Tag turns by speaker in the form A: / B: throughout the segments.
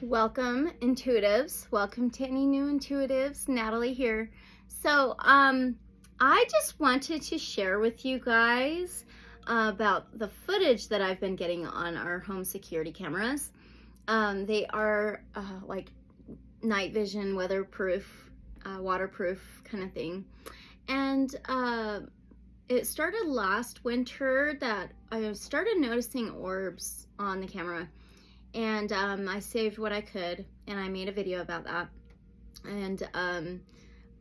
A: Welcome, intuitives. Welcome to any new intuitives. Natalie here. So, I just wanted to share with you guys about the footage that I've been getting on our home security cameras. They are like night vision, weatherproof, waterproof kind of thing. And it started last winter that I started noticing orbs on the camera. And I saved what I could, and I made a video about that. And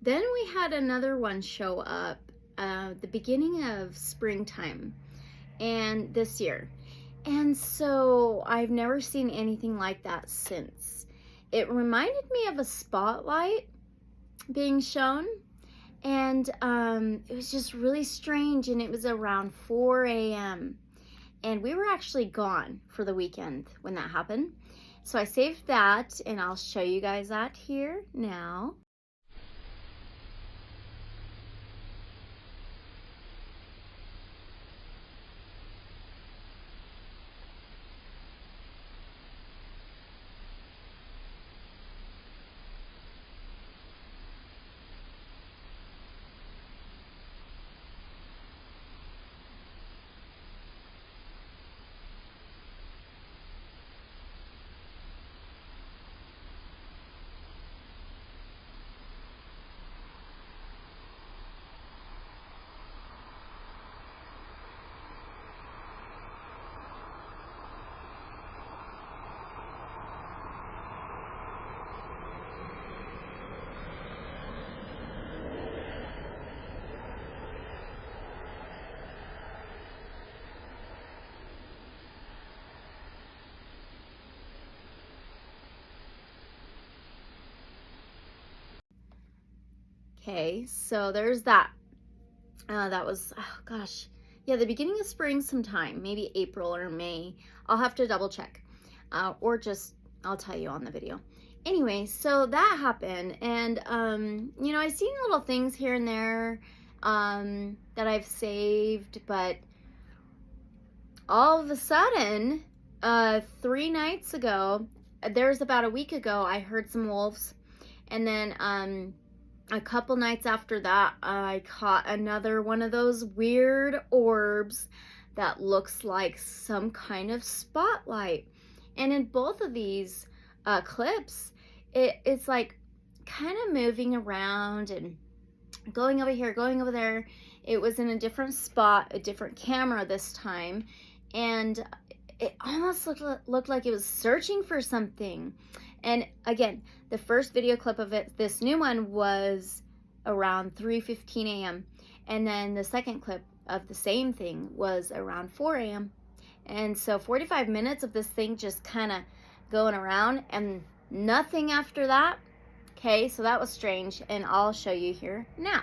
A: then we had another one show up the beginning of springtime and this year. And so I've never seen anything like that since. It reminded me of a spotlight being shown, and it was just really strange, and it was around 4 a.m. And we were actually gone for the weekend when that happened. So I saved that, and I'll show you guys that here now. Okay, so there's that. That was, oh gosh, yeah, the beginning of spring sometime, maybe April or May. I'll have to double check, or just, I'll tell you on the video. Anyway, so that happened, and, you know, I've seen little things here and there that I've saved, but all of a sudden, 3 nights ago, there's about a week ago, I heard some wolves, and then, a couple nights after that, I caught another one of those weird orbs that looks like some kind of spotlight. And in both of these clips, it's like kind of moving around and going over here, going over there. It was in a different spot, a different camera this time. And it almost looked like it was searching for something. And again, the first video clip of it, this new one, was around 3:15 a.m. And then the second clip of the same thing was around 4 a.m. And so 45 minutes of this thing just kind of going around and nothing after that. Okay, so that was strange, and I'll show you here now.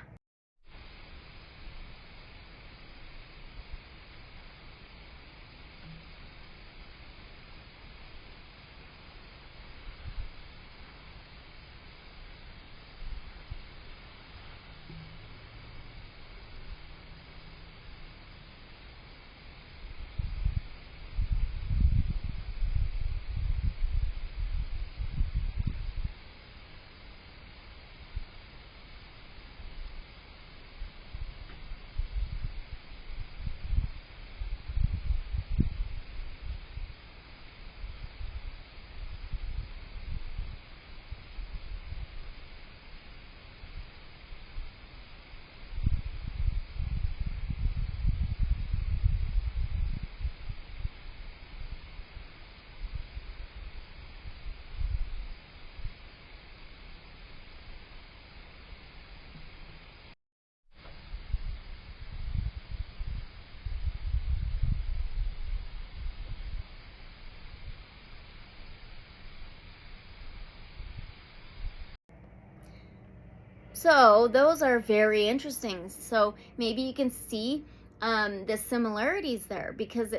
A: So those are very interesting. So maybe you can see the similarities there, because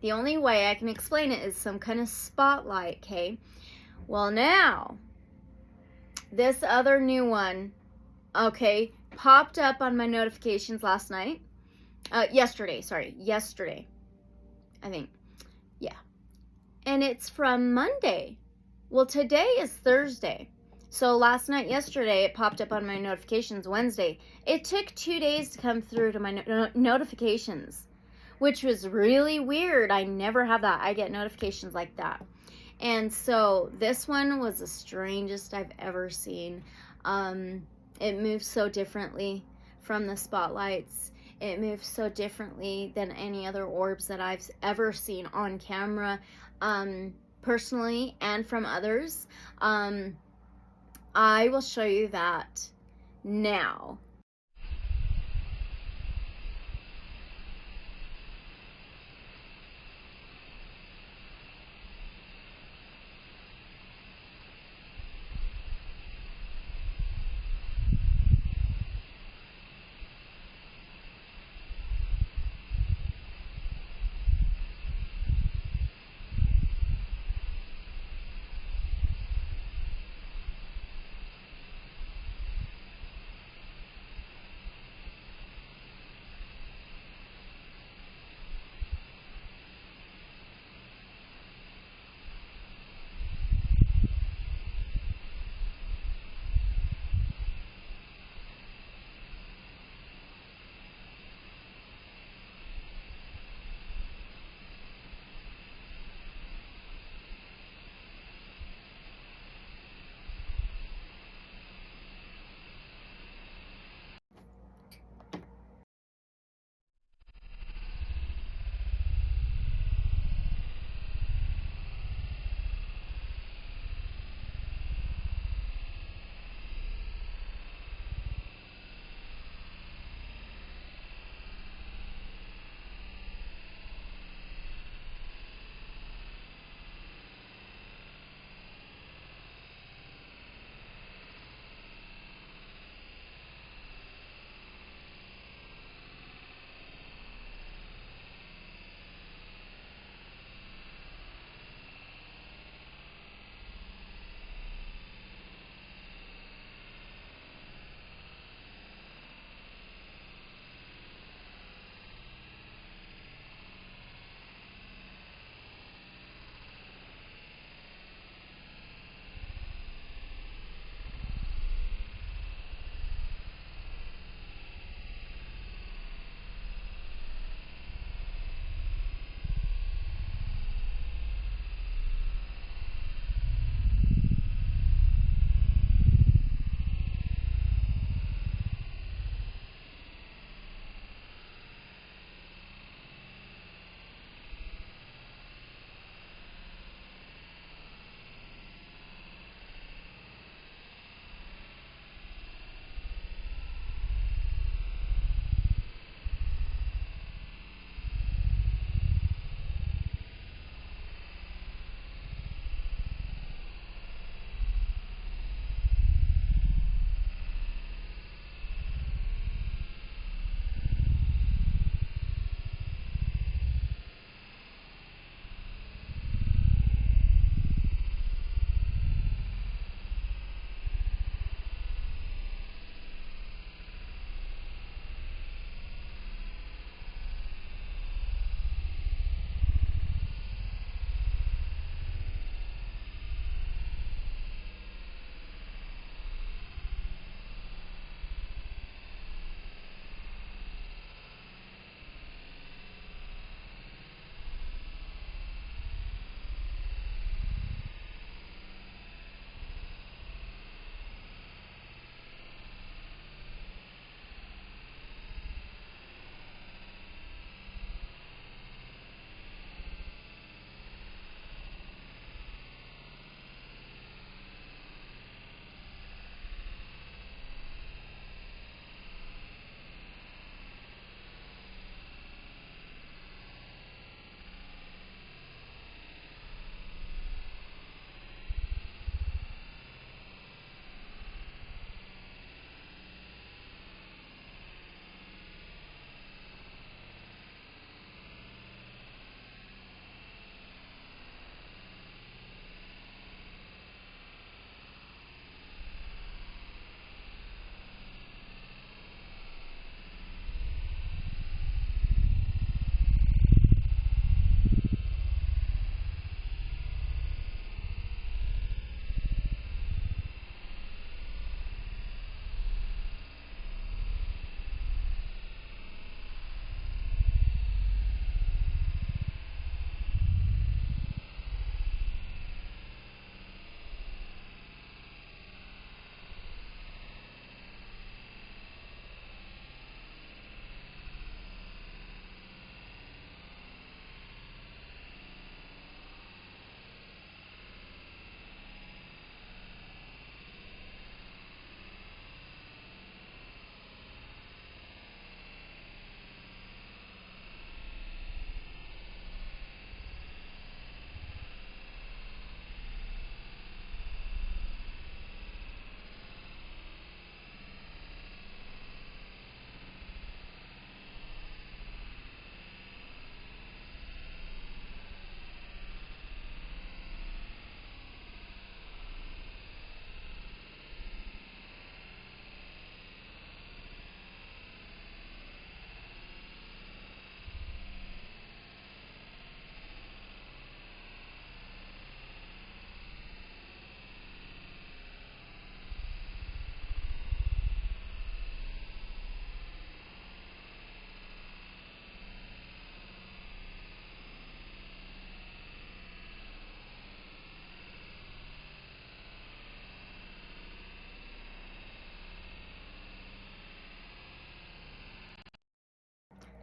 A: the only way I can explain it is some kind of spotlight, okay? Well, now, this other new one, okay, popped up on my notifications last night. Yesterday, I think. Yeah. And it's from Monday. Well, today is Thursday. So last night, yesterday, it popped up on my notifications Wednesday. It took 2 days to come through to my notifications, which was really weird. I never have that. I get notifications like that. And so this one was the strangest I've ever seen. It moves so differently from the spotlights. It moves so differently than any other orbs that I've ever seen on camera, personally and from others. I will show you that now.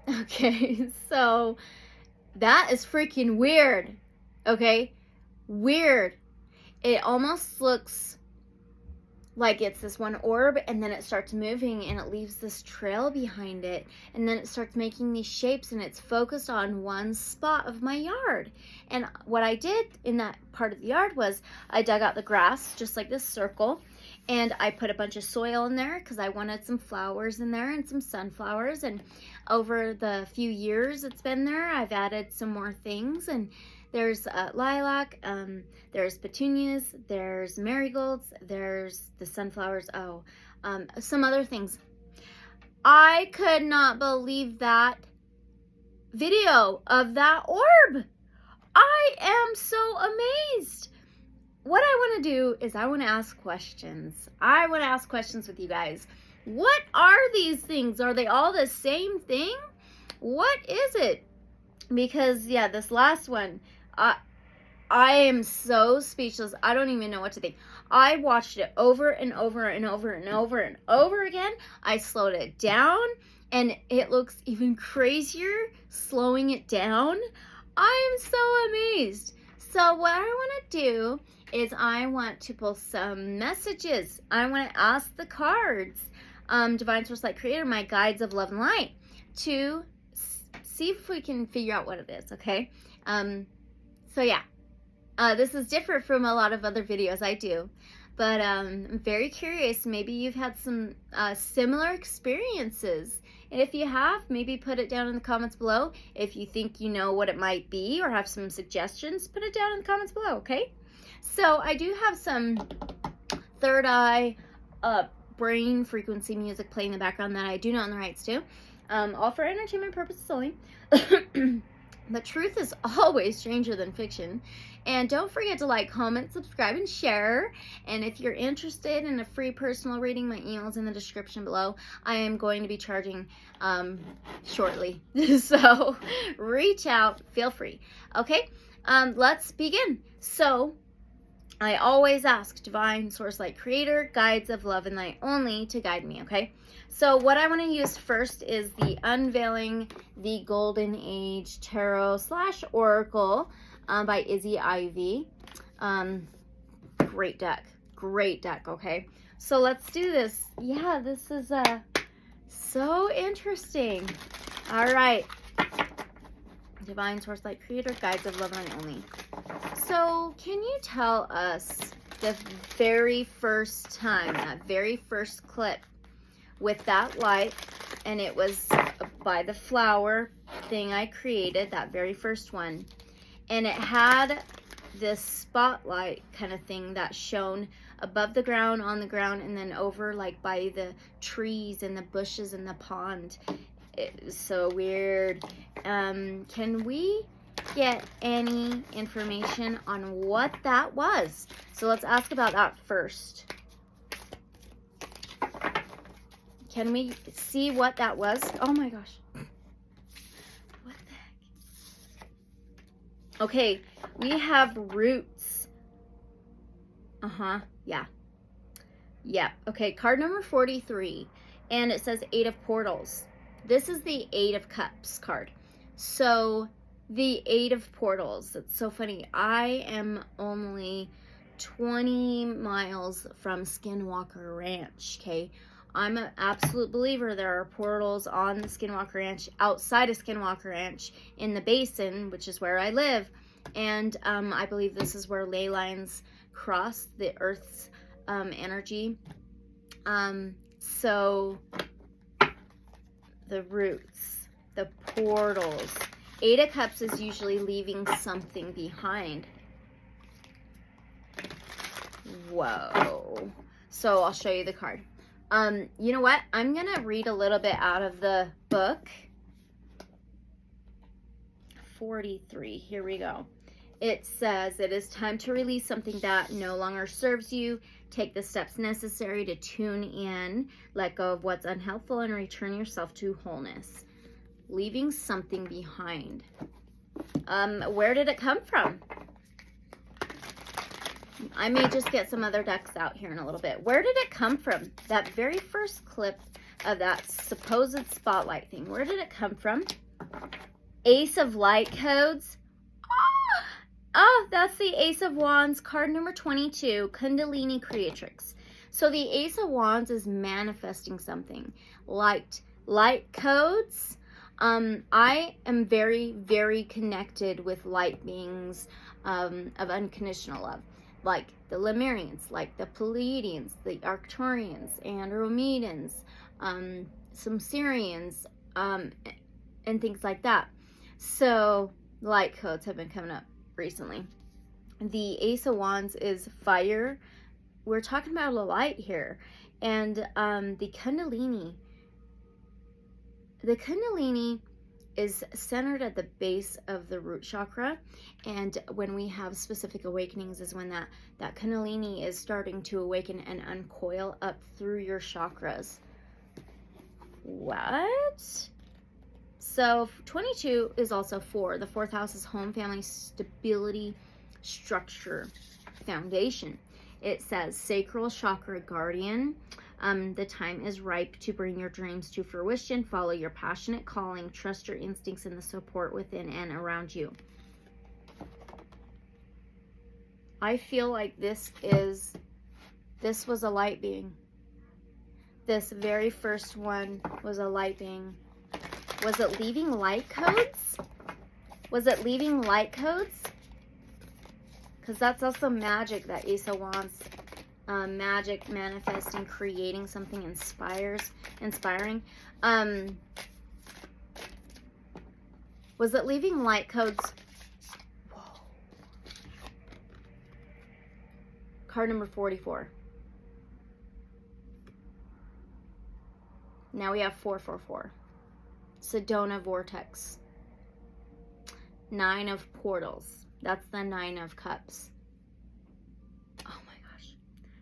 A: Okay, so that is freaking weird. Okay, weird. It almost looks like it's this one orb, and then it starts moving and it leaves this trail behind it, and then it starts making these shapes, and it's focused on one spot of my yard. And what I did in that part of the yard was I dug out the grass just like this circle, and I put a bunch of soil in there because I wanted some flowers in there and some sunflowers. And over the few years it's been there, I've added some more things, and there's lilac, there's petunias, there's marigolds, there's the sunflowers, some other things. I could not believe that video of that orb. I am so amazed. What I want to do is I want to ask questions. I want to ask questions with you guys. What are these things? Are they all the same thing? What is it? Because, yeah, this last one, I am so speechless. I don't even know what to think. I watched it over and over and over and over and over again. I slowed it down, and it looks even crazier slowing it down. I am so amazed. So what I want to do is I want to pull some messages. I want to ask the cards, Divine Source Light Creator, my guides of love and light, to see if we can figure out what it is, okay? So yeah, this is different from a lot of other videos I do, but I'm very curious. Maybe you've had some similar experiences, and if you have, maybe put it down in the comments below. If you think you know what it might be or have some suggestions, put it down in the comments below, okay? So I do have some third eye brain frequency music playing in the background that I do not own the rights to, all for entertainment purposes only. But truth is always stranger than fiction. And don't forget to like, comment, subscribe, and share. And if you're interested in a free personal reading, my email's in the description below. I am going to be charging shortly. So reach out, feel free. Okay, let's begin. So I always ask Divine Source Light Creator, guides of love and light only, to guide me, okay? So what I want to use first is the Unveiling the Golden Age Tarot / Oracle by Izzy Ivy. Great deck, okay? So let's do this. Yeah, this is so interesting. All right. Divine Source Light Creator, guides of love and light only. So can you tell us the very first time, that very first clip with that light, and it was by the flower thing I created, that very first one, and it had this spotlight kind of thing that shone above the ground, on the ground, and then over like by the trees and the bushes and the pond. It was so weird. Can we get any information on what that was? So let's ask about that first. Can we see what that was? Oh my gosh. What the heck? Okay, we have roots. Yeah. Yeah. Okay, card number 43. And it says 8 of Portals. This is the 8 of Cups card. So the 8 of Portals. It's so funny. I am only 20 miles from Skinwalker Ranch, okay? I'm an absolute believer there are portals on the Skinwalker Ranch, outside of Skinwalker Ranch, in the basin, which is where I live. And I believe this is where ley lines cross the Earth's energy. So the roots, the portals. 8 of Cups is usually leaving something behind. Whoa. So I'll show you the card. You know what? I'm going to read a little bit out of the book. 43. Here we go. It says, it is time to release something that no longer serves you. Take the steps necessary to tune in, let go of what's unhelpful, and return yourself to wholeness. Leaving something behind. Where did it come from? I may just get some other decks out here in a little bit. Where did it come from? That very first clip of that supposed spotlight thing. Where did it come from? Ace of Light codes. Oh, that's the Ace of Wands, card number 22, Kundalini Creatrix. So the Ace of Wands is manifesting something. Light codes. I am very, very connected with light beings of unconditional love. Like the Lemurians, like the Pleiadians, the Arcturians, Andromedans, some Syrians, and things like that. So light codes have been coming up recently. The Ace of Wands is fire. We're talking about a light here. And the Kundalini is centered at the base of the root chakra. And when we have specific awakenings is when that Kundalini is starting to awaken and uncoil up through your chakras. What? So 22 is also 4. The 4th house is home, family, stability, structure, foundation. It says sacral chakra guardian. The time is ripe to bring your dreams to fruition. Follow your passionate calling. Trust your instincts and the support within and around you. I feel like this was a light being. This very first one was a light being. Was it leaving light codes? Was it leaving light codes? Because that's also magic, that Ace of Wands. Magic, manifesting, creating something inspiring. Was it leaving light codes? Whoa. Card number 44. Now we have 444. Sedona Vortex. 9 of Portals. That's the 9 of Cups. Oh my gosh.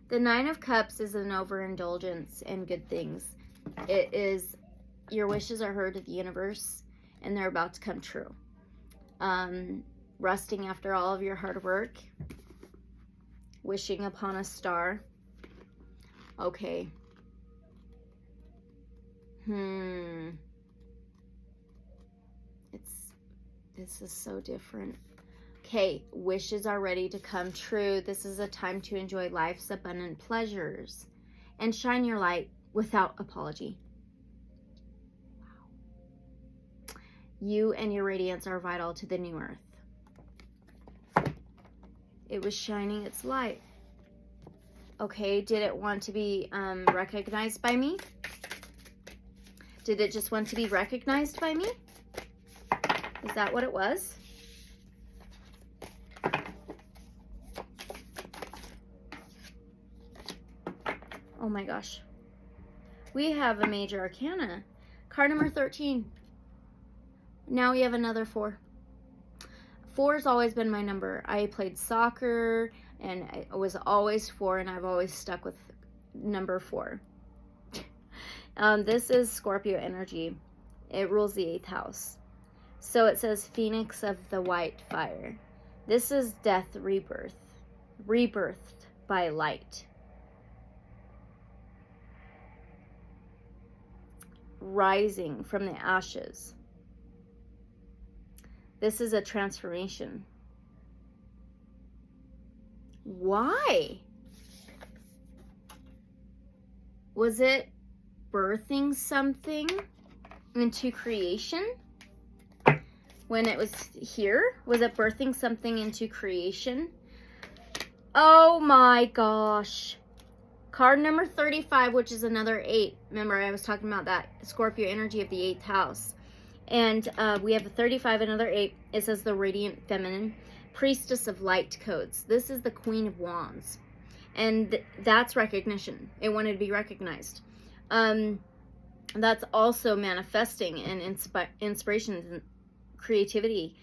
A: The 9 of Cups is an overindulgence in good things. It is, your wishes are heard of the universe and they're about to come true. Resting after all of your hard work. Wishing upon a star. Okay. This is so different. Okay, wishes are ready to come true. This is a time to enjoy life's abundant pleasures and shine your light without apology. Wow. You and your radiance are vital to the new earth. It was shining its light. Okay, did it want to be recognized by me? Did it just want to be recognized by me? Is that what it was? Oh my gosh. We have a major arcana. Card number 13. Now we have another 4. 4 has always been my number. I played soccer and it was always 4 and I've always stuck with number 4. This is Scorpio energy. It rules the 8th house. So it says Phoenix of the White Fire. This is death, rebirth. Rebirthed by light. Rising from the ashes. This is a transformation. Why? Was it birthing something into creation? When it was here? Was it birthing something into creation? Oh my gosh. Card number 35, which is another 8. Remember, I was talking about that Scorpio energy of the 8th house. And we have a 35, another 8. It says the Radiant Feminine, Priestess of Light codes. This is the Queen of Wands. And that's recognition. It wanted to be recognized. That's also manifesting and inspiration and creativity,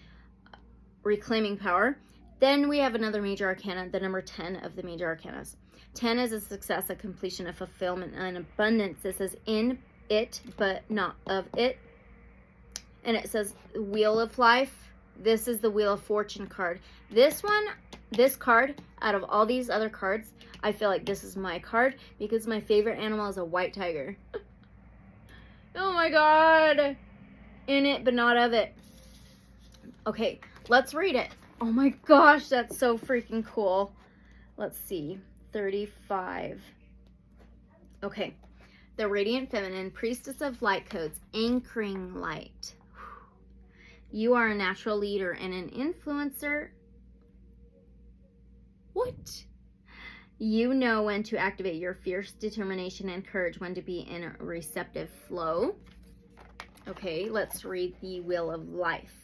A: reclaiming power. Then we have another major arcana, the number 10 of the major arcanas. 10 is a success, a completion, a fulfillment, and abundance. This is in it, but not of it. And it says Wheel of Life. This is the Wheel of Fortune card. This card, out of all these other cards, I feel like this is my card because my favorite animal is a white tiger. Oh my God. In it, but not of it. Okay, let's read it. Oh my gosh, that's so freaking cool. Let's see. 35. Okay. The Radiant Feminine, Priestess of Light Codes, Anchoring Light. You are a natural leader and an influencer. What? You know when to activate your fierce determination and courage, when to be in a receptive flow. Okay, let's read the Wheel of Life.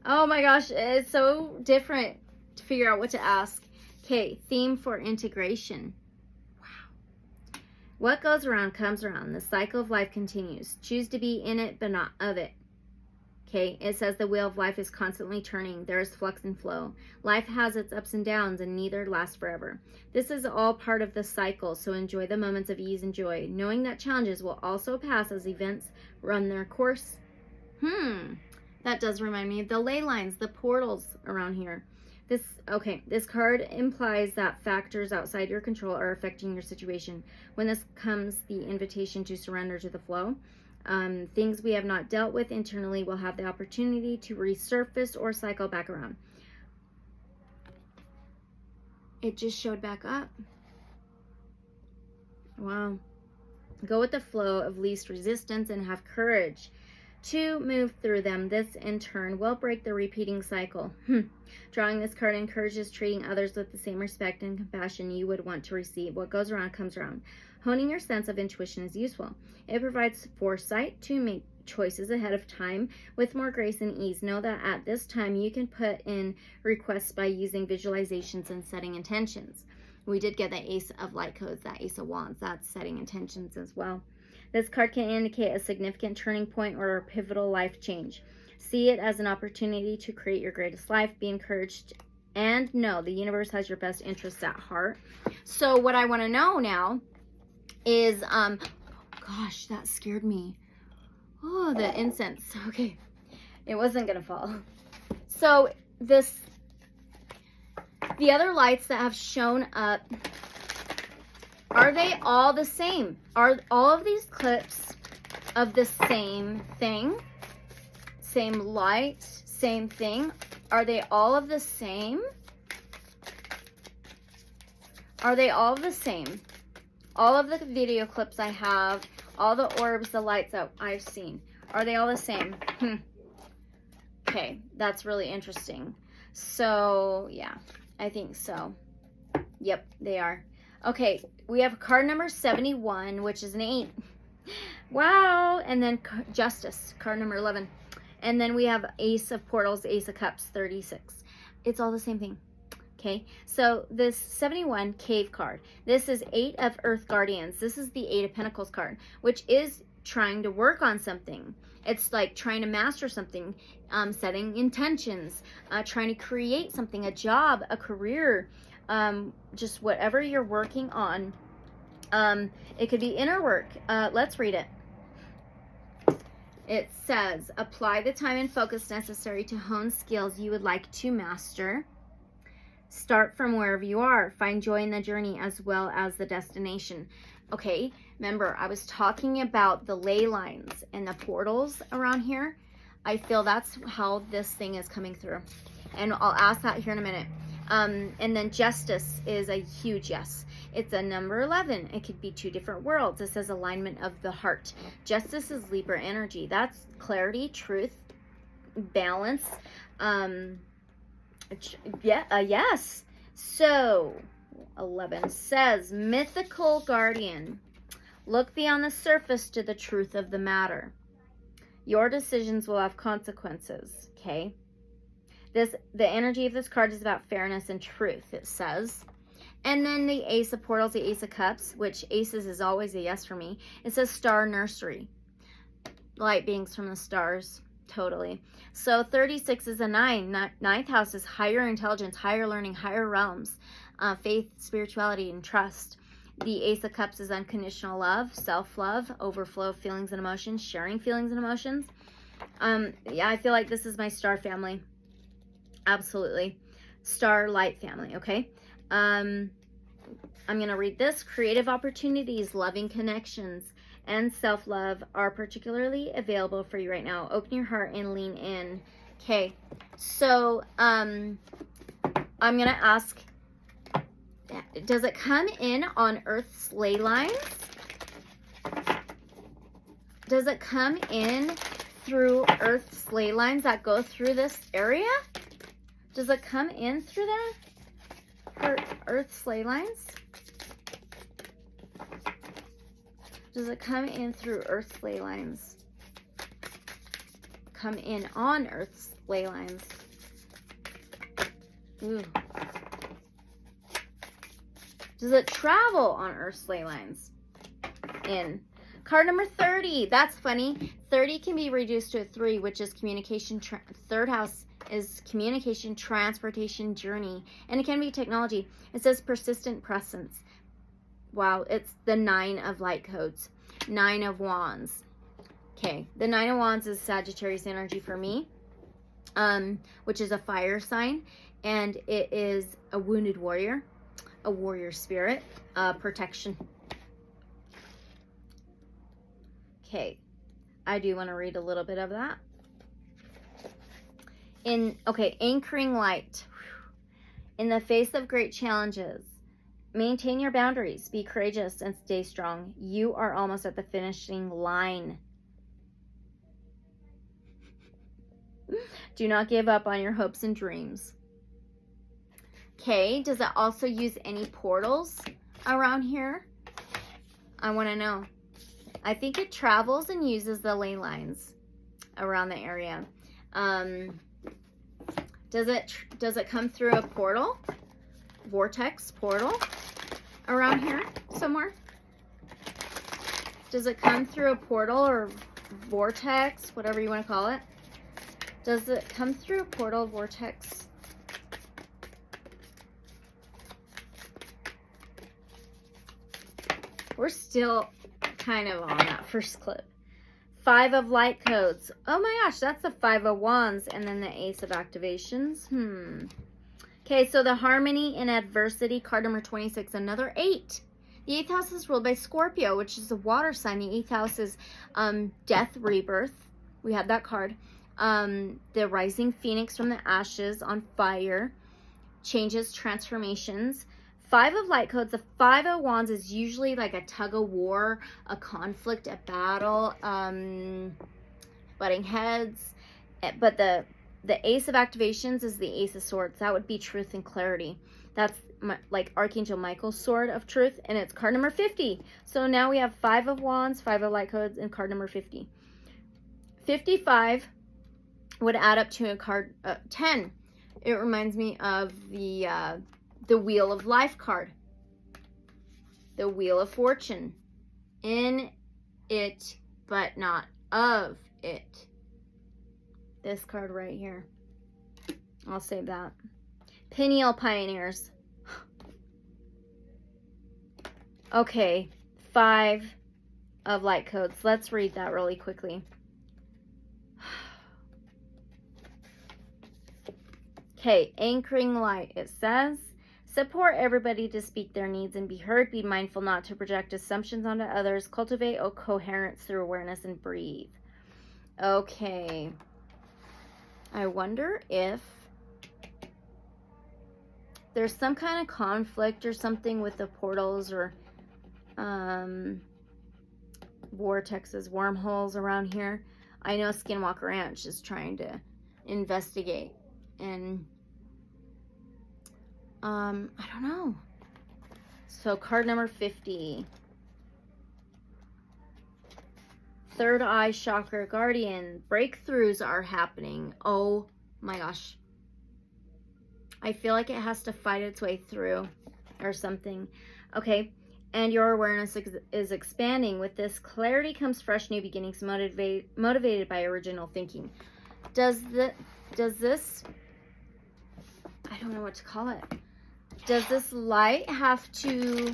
A: Oh my gosh, it's so different to figure out what to ask. Okay, theme for integration. Wow. What goes around comes around. The cycle of life continues. Choose to be in it, but not of it. Okay, it says the wheel of life is constantly turning. There is flux and flow. Life has its ups and downs, and neither lasts forever. This is all part of the cycle, so enjoy the moments of ease and joy, knowing that challenges will also pass as events run their course. That does remind me of the ley lines, the portals around here. This card implies that factors outside your control are affecting your situation. When this comes the invitation to surrender to the flow. Things we have not dealt with internally will have the opportunity to resurface or cycle back around. It just showed back up. Wow. Go with the flow of least resistance and have courage to move through them. This in turn will break the repeating cycle. Drawing this card encourages treating others with the same respect and compassion you would want to receive. What goes around comes around. Honing your sense of intuition is useful. It provides foresight to make choices ahead of time with more grace and ease. Know that at this time you can put in requests by using visualizations and setting intentions. We did get the Ace of Light Codes, that Ace of Wands. That's setting intentions as well. This card can indicate a significant turning point or a pivotal life change. See it as an opportunity to create your greatest life. Be encouraged and know the universe has your best interests at heart. So what I want to know now is, gosh, that scared me. Oh, the incense. Okay. It wasn't going to fall. So the other lights that have shown up, are they all the same? Are all of these clips of the same thing? Same light, same thing? Are they all of the same? Are they all the same? All of the video clips I have, all the orbs, the lights that I've seen, are they all the same? Okay, that's really interesting. So, yeah, I think so. Yep, they are. Okay, we have card number 71, which is an 8. Wow. And then Justice, card number 11. And then we have Ace of Portals, Ace of Cups, 36. It's all the same thing. Okay, so this 71 Cave card. This is 8 of Earth Guardians. This is the 8 of Pentacles card, which is trying to work on something. It's like trying to master something, setting intentions, trying to create something, a job, a career, just whatever you're working on. It could be inner work. Let's read it. It says, apply the time and focus necessary to hone skills you would like to master. Start from wherever you are. Find joy in the journey as well as the destination. Okay, remember, I was talking about the ley lines and the portals around here. I feel that's how this thing is coming through. And I'll ask that here in a minute. And then Justice is a huge yes. It's a number 11. It could be 2 different worlds. It says alignment of the heart. Justice is Libra energy. That's clarity, truth, balance. Yes. So 11 says, mythical guardian, look beyond the surface to the truth of the matter. Your decisions will have consequences. Okay. The energy of this card is about fairness and truth, it says. And then the Ace of Portals, the Ace of Cups, which Aces is always a yes for me. It says Star Nursery. Light beings from the stars. Totally. So 36 is a 9. Ninth house is higher intelligence, higher learning, higher realms, faith, spirituality, and trust. The Ace of Cups is unconditional love, self-love, overflow of feelings and emotions, sharing feelings and emotions. Yeah, I feel like this is my star family. Absolutely. Star light family, okay? I'm going to read this. Creative opportunities, loving connections, and self-love are particularly available for you right now. Open your heart and lean in. Okay, so I'm gonna ask, does it come in on Earth's ley lines? Does it come in through Earth's ley lines that go through this area? Does it come in through that? Earth's ley lines? Does it come in through Earth's ley lines? Come in on Earth's ley lines. Ooh. Does it travel on Earth's ley lines? In. Card number 30. That's funny. 30 can be reduced to a 3, which is communication. Third house is communication, transportation, journey. And it can be technology. It says persistent presence. Wow, it's the 9 of light codes. 9 of wands. Okay, the 9 of wands is Sagittarius energy for me, which is a fire sign. And it is a wounded warrior, a warrior spirit, protection. Okay, I do want to read a little bit of that. Anchoring light. In the face of great challenges, maintain your boundaries, be courageous, and stay strong. You are almost at the finishing line. Do not give up on your hopes and dreams. Okay, does it also use any portals around here? I want to know. I think it travels and uses the ley lines around the area. Does it come through a portal? Vortex portal around here somewhere? Does it come through a portal or vortex, whatever you want to call it? Does it come through a portal, vortex? We're still kind of on that first clip. 5 of light codes. Oh my gosh, that's the 5 of wands and then the ace of activations. Okay, so the harmony in adversity, card number 26, another 8. The 8th house is ruled by Scorpio, which is a water sign. The 8th house is death, rebirth. We had that card. The rising phoenix from the ashes, on fire, changes, transformations. 5 of light codes. The 5 of wands is usually like a tug of war, a conflict, a battle, butting heads. But the ace of activations is the ace of swords. That would be truth and clarity. That's like Archangel Michael's sword of truth, and it's card number 50. So now we have 5 of wands, 5 of light codes, and card number 50. 55 would add up to a card 10. It reminds me of the Wheel of Life card. The Wheel of Fortune. In it, but not of it. This card right here. I'll save that. Pineal Pioneers. Okay, 5 of light codes. Let's read that really quickly. Okay, anchoring light. It says, support everybody to speak their needs and be heard. Be mindful not to project assumptions onto others. Cultivate a coherence through awareness and breathe. Okay. I wonder if there's some kind of conflict or something with the portals or vortexes, wormholes around here. I know Skinwalker Ranch is trying to investigate, and I don't know. So card number 50. Third eye chakra guardian. Breakthroughs are happening. Oh my gosh. I feel like it has to fight its way through or something. Okay. And your awareness is expanding. With this, clarity comes fresh new beginnings, motivated by original thinking. Does this, I don't know what to call it. Does this light have to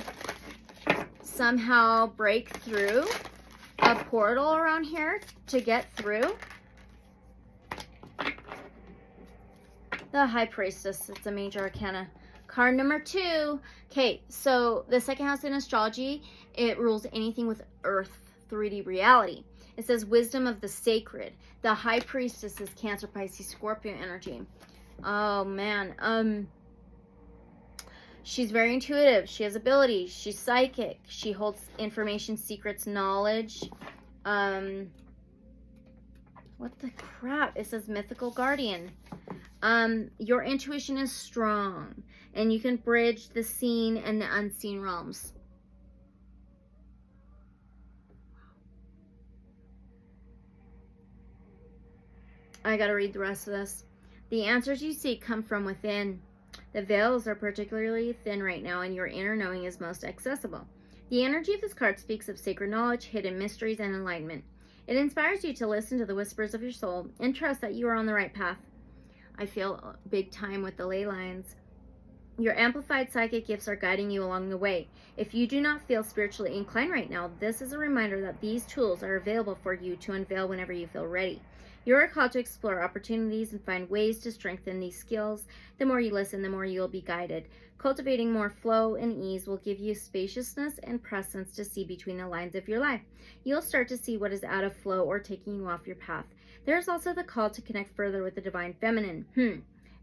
A: somehow break through a portal around here to get through? The High Priestess. It's a major arcana. Card number 2. Okay, so the second house in astrology, it rules anything with earth 3D reality. It says wisdom of the sacred. The high priestess is Cancer, Pisces, Scorpio energy. Oh man. She's very intuitive. She has abilities. She's psychic. She holds information, secrets, knowledge. What the crap? It says mythical guardian. Your intuition is strong, and you can bridge the seen and the unseen realms. I gotta read the rest of this. The answers you seek come from within. The veils are particularly thin right now, and your inner knowing is most accessible. The energy of this card speaks of sacred knowledge, hidden mysteries, and enlightenment. It inspires you to listen to the whispers of your soul and trust that you are on the right path. I feel big time with the ley lines. Your amplified psychic gifts are guiding you along the way. If you do not feel spiritually inclined right now, this is a reminder that these tools are available for you to unveil whenever you feel ready. You are called to explore opportunities and find ways to strengthen these skills. The more you listen, the more you will be guided. Cultivating more flow and ease will give you spaciousness and presence to see between the lines of your life. You'll start to see what is out of flow or taking you off your path. There is also the call to connect further with the divine feminine.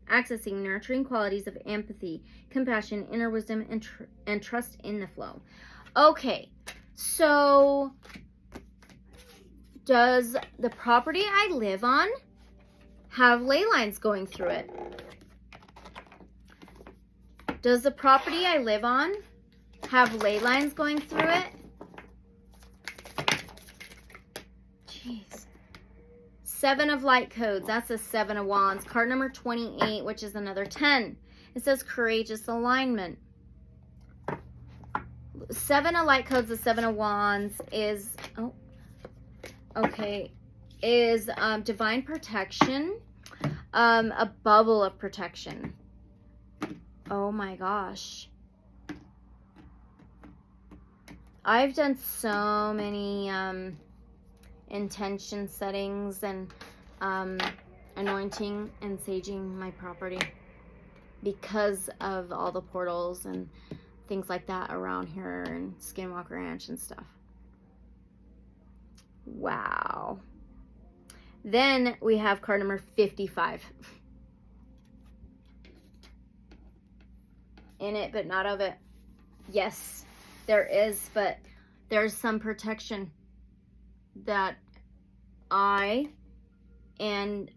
A: Accessing nurturing qualities of empathy, compassion, inner wisdom, and trust in the flow. Okay, so does the property I live on have ley lines going through it? Does the property I live on have ley lines going through it? Jeez. 7 of light codes. That's a 7 of wands. Card number 28, which is another 10. It says courageous alignment. 7 of light codes, the 7 of wands is, is divine protection, a bubble of protection. Oh my gosh. I've done so many intention settings and anointing and saging my property because of all the portals and things like that around here and Skinwalker Ranch and stuff. Wow. Then we have card number 55. In it, but not of it. Yes, there is, but there's some protection that I and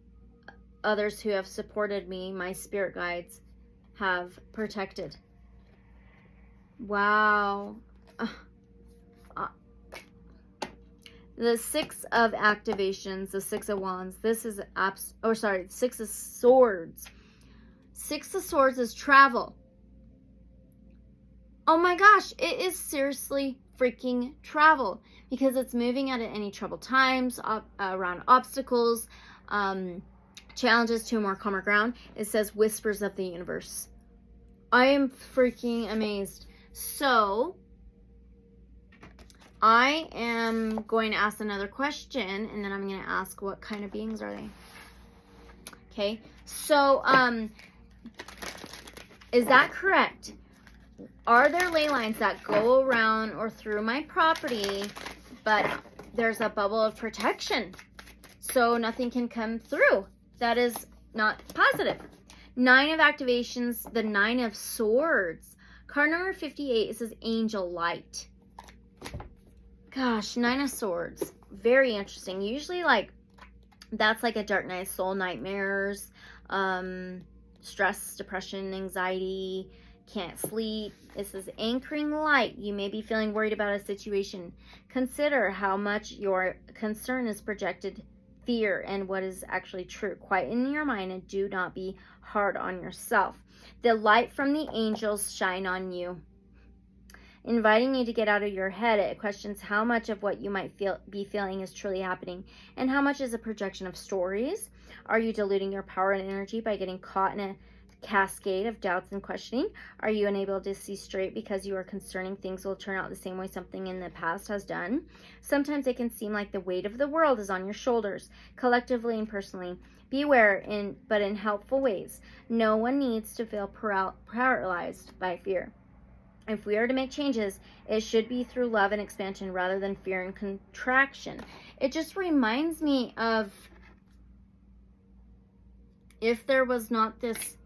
A: others who have supported me, my spirit guides, have protected. Wow. The 6 of activations, the 6 of wands, this is 6 of swords. 6 of swords is travel. Oh my gosh, it is seriously freaking travel because it's moving out of any troubled times, around obstacles, challenges to a more calmer ground. It says whispers of the universe. I am freaking amazed. So I am going to ask another question, and then I'm going to ask what kind of beings are they? Okay, so is that correct? Are there ley lines that go around or through my property, but there's a bubble of protection, so nothing can come through? That is not positive. 9 of activations, the 9 of swords. Card number 58, it says angel light. Gosh, 9 of swords. Very interesting. Usually, like, that's like a dark night of soul, nightmares, stress, depression, anxiety, can't sleep. It says anchoring light. You may be feeling worried about a situation. Consider how much your concern is projected fear and what is actually true. Quieten your mind and do not be hard on yourself. The light from the angels shine on you, inviting you to get out of your head. It questions how much of what you might be feeling is truly happening and how much is a projection of stories. Are you diluting your power and energy by getting caught in a cascade of doubts and questioning? Are you unable to see straight because you are concerning things will turn out the same way something in the past has done? Sometimes it can seem like the weight of the world is on your shoulders, collectively and personally. Beware, but in helpful ways. No one needs to feel paralyzed by fear. If we are to make changes, it should be through love and expansion rather than fear and contraction. It just reminds me of if there was not this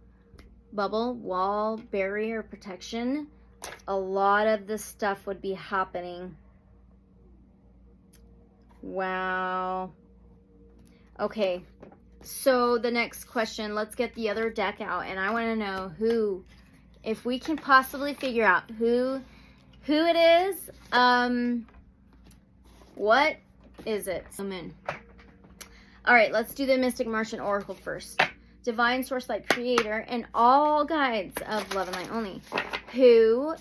A: bubble, wall, barrier, protection, a lot of this stuff would be happening. Wow. Okay, so the next question, let's get the other deck out, and I want to know who, if we can possibly figure out who it is, what is it? Amen. All right, let's do the Mystic Martian Oracle first. Divine Source Light Creator and all guides of love and light only. Who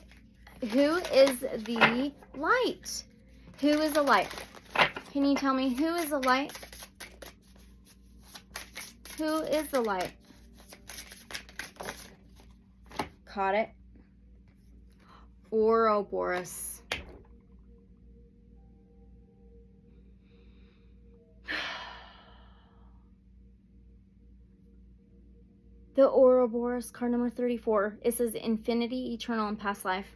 A: is the light? Who is the light? Can you tell me who is the light? Who is the light? Caught it? Ouroboros. The Ouroboros, card number 34. It says infinity, eternal, and past life.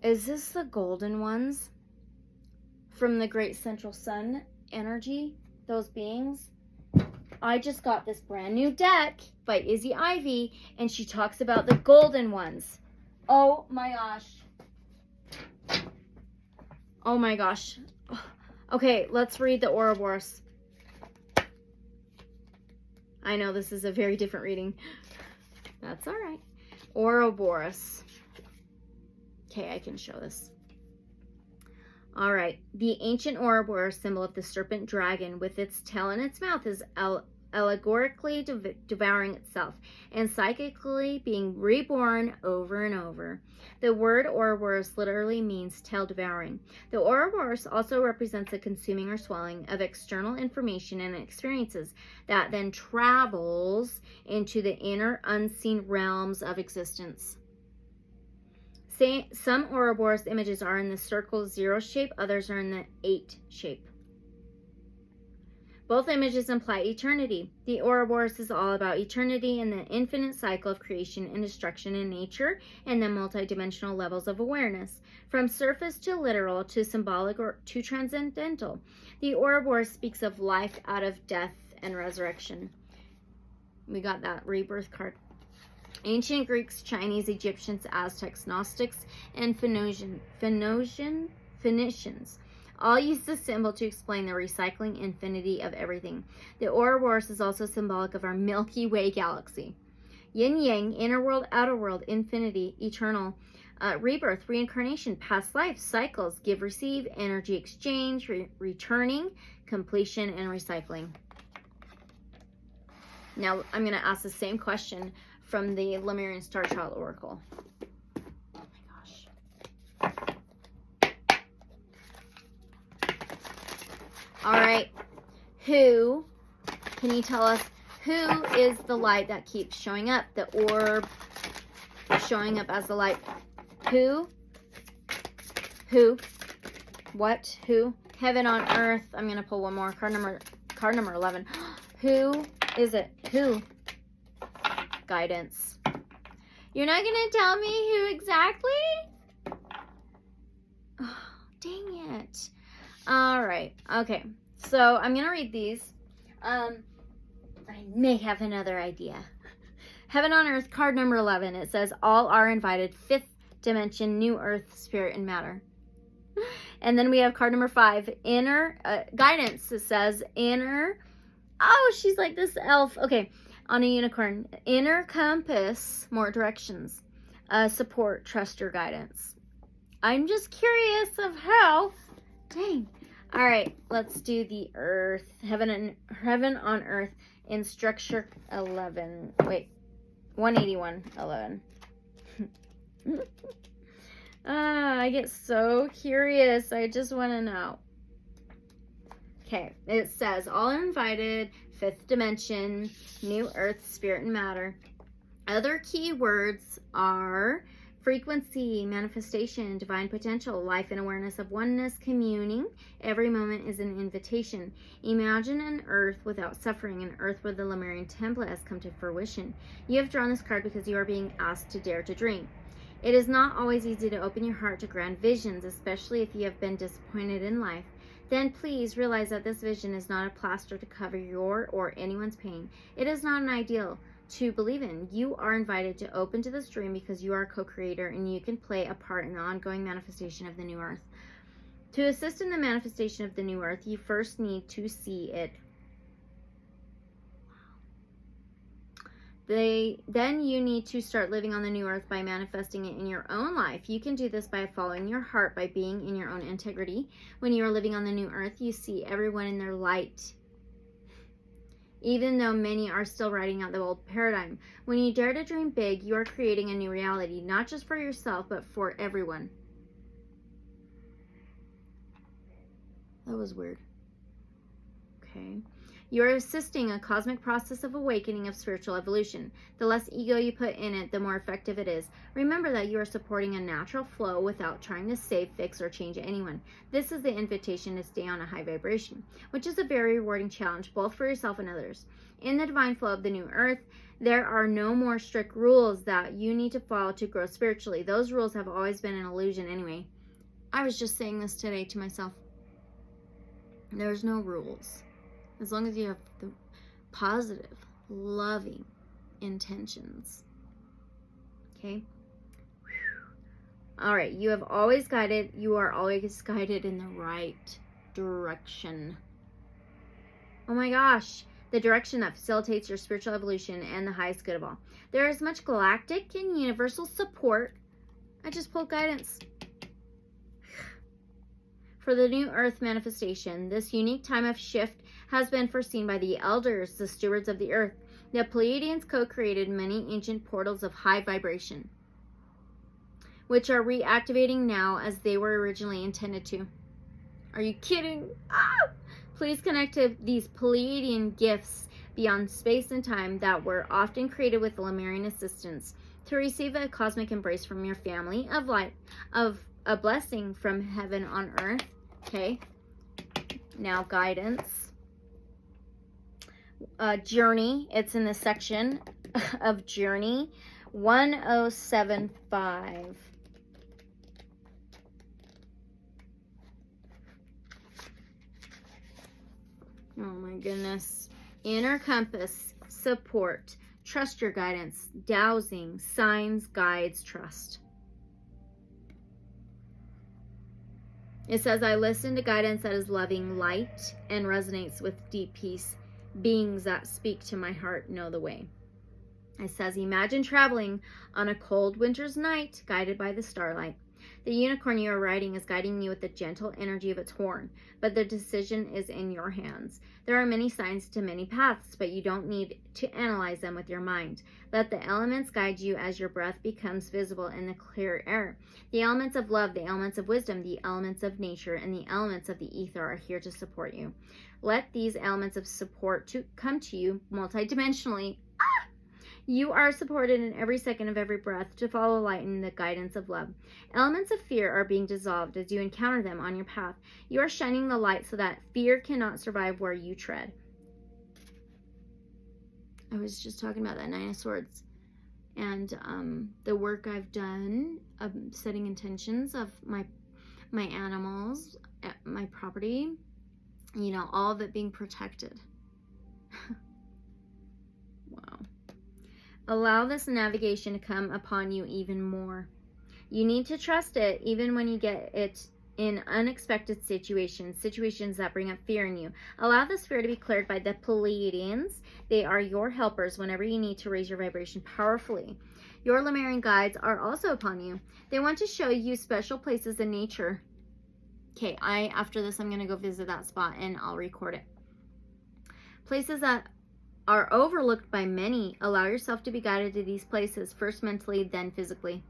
A: Is this the golden ones from the great central sun energy? Those beings? I just got this brand new deck by Izzy Ivy, and she talks about the golden ones. Oh my gosh. Oh my gosh. Okay, let's read the Ouroboros. I know this is a very different reading. That's all right. Ouroboros. Okay, I can show this. All right. The ancient Ouroboros, symbol of the serpent dragon with its tail in its mouth, is allegorically devouring itself and psychically being reborn over and over. The word Ouroboros literally means tail devouring. The Ouroboros also represents the consuming or swallowing of external information and experiences that then travels into the inner unseen realms of existence. Some Ouroboros images are in the circle 0 shape, others are in the 8 shape. Both images imply eternity. The Ouroboros is all about eternity and the infinite cycle of creation and destruction in nature and the multidimensional levels of awareness. From surface to literal to symbolic or to transcendental, the Ouroboros speaks of life out of death and resurrection. We got that rebirth card. Ancient Greeks, Chinese, Egyptians, Aztecs, Gnostics, and Phoenicians all use this symbol to explain the recycling infinity of everything. The Ouroboros is also symbolic of our Milky Way galaxy. Yin Yang, inner world, outer world, infinity, eternal, rebirth, reincarnation, past life, cycles, give, receive, energy exchange, returning, completion, and recycling. Now I'm going to ask the same question from the Lemurian Star Child Oracle. Oh my gosh. All right. Who, can you tell us, who is the light that keeps showing up? The orb showing up as the light. Who? What? Who? Heaven on earth. I'm going to pull one more. Card number 11. Who is it? Who? Guidance. You're not going to tell me who exactly? Oh, dang it. All right. Okay. So I'm going to read these. I may have another idea. Heaven on Earth, card number 11. It says, all are invited. 5th dimension, new earth, spirit, and matter. And then we have card number 5. Inner guidance. It says, inner. Oh, she's like this elf. Okay. On a unicorn. Inner compass, more directions. Support, trust your guidance. I'm just curious of how. Dang. All right, let's do the earth. Heaven on earth in structure 11. Wait, 181, 11. I get so curious. I just want to know. Okay, it says, all are invited, 5th dimension, new earth, spirit, and matter. Other key words are frequency, manifestation, divine potential, life and awareness of oneness, communing. Every moment is an invitation. Imagine an earth without suffering, an earth where the Lemurian template has come to fruition. You have drawn this card because you are being asked to dare to dream. It is not always easy to open your heart to grand visions, especially if you have been disappointed in life. Then please realize that this vision is not a plaster to cover your or anyone's pain. It is not an ideal to believe in. You are invited to open to this dream because you are a co-creator and you can play a part in the ongoing manifestation of the new earth. To assist in the manifestation of the new earth, you first need to see it. Then you need to start living on the new earth by manifesting it in your own life. You can do this by following your heart, by being in your own integrity. When you are living on the new earth, you see everyone in their light, even though many are still writing out the old paradigm. When you dare to dream big, you are creating a new reality, not just for yourself, but for everyone. That was weird. Okay. You're assisting a cosmic process of awakening of spiritual evolution. The less ego you put in it, the more effective it is. Remember that you are supporting a natural flow without trying to save, fix, or change anyone. This is the invitation to stay on a high vibration, which is a very rewarding challenge both for yourself and others. In the divine flow of the new earth, there are no more strict rules that you need to follow to grow spiritually. Those rules have always been an illusion anyway. I was just saying this today to myself. There's no rules. As long as you have the positive, loving intentions. Okay? All right. You are always guided in the right direction. Oh my gosh. The direction that facilitates your spiritual evolution and the highest good of all. There is much galactic and universal support. I just pulled guidance. For the new earth manifestation, this unique time of shift has been foreseen by the elders, the stewards of the earth. The Pleiadians co-created many ancient portals of high vibration, which are reactivating now as they were originally intended to. Are you kidding? Ah! Please connect to these Pleiadian gifts beyond space and time that were often created with Lemurian assistance to receive a cosmic embrace from your family of light, of a blessing from heaven on earth. Okay. Now guidance. Journey. It's in the section of Journey 1075. Oh my goodness. Inner compass, support, trust your guidance, dowsing, signs, guides, trust. It says, I listen to guidance that is loving, light, and resonates with deep peace. Beings that speak to my heart know the way. It says, imagine traveling on a cold winter's night, guided by the starlight. The unicorn you are riding is guiding you with the gentle energy of its horn, but the decision is in your hands. There are many signs to many paths, but you don't need to analyze them with your mind. Let the elements guide you as your breath becomes visible in the clear air. The elements of love, the elements of wisdom, the elements of nature, and the elements of the ether are here to support you. Let these elements of support come to you multidimensionally. You are supported in every second of every breath to follow light in the guidance of love. Elements of fear are being dissolved as you encounter them on your path. You are shining the light so that fear cannot survive where you tread. I was just talking about that Nine of Swords and the work I've done of setting intentions of my animals, my property, you know, all of it being protected. Wow. Allow this navigation to come upon you even more. You need to trust it even when you get it in unexpected situations that bring up fear in you. Allow this fear to be cleared by the Pleiadians. They are your helpers whenever you need to raise your vibration powerfully. Your Lemurian guides are also upon you. They want to show you special places in nature. Okay, after this, I'm going to go visit that spot and I'll record it. Places that are overlooked by many. Allow yourself to be guided to these places, first mentally, then physically.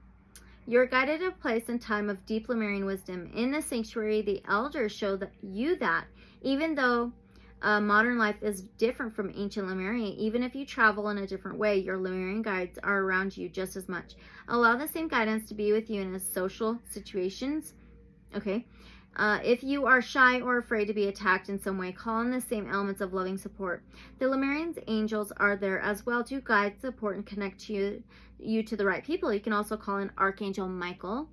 A: You're guided to a place and time of deep Lemurian wisdom. In the sanctuary, the elders show you that even though modern life is different from ancient Lemuria, even if you travel in a different way, your Lemurian guides are around you just as much. Allow the same guidance to be with you in social situations. Okay. If you are shy or afraid to be attacked in some way, call on the same elements of loving support. The Lemurians' angels are there as well to guide, support, and connect you to the right people. You can also call in Archangel Michael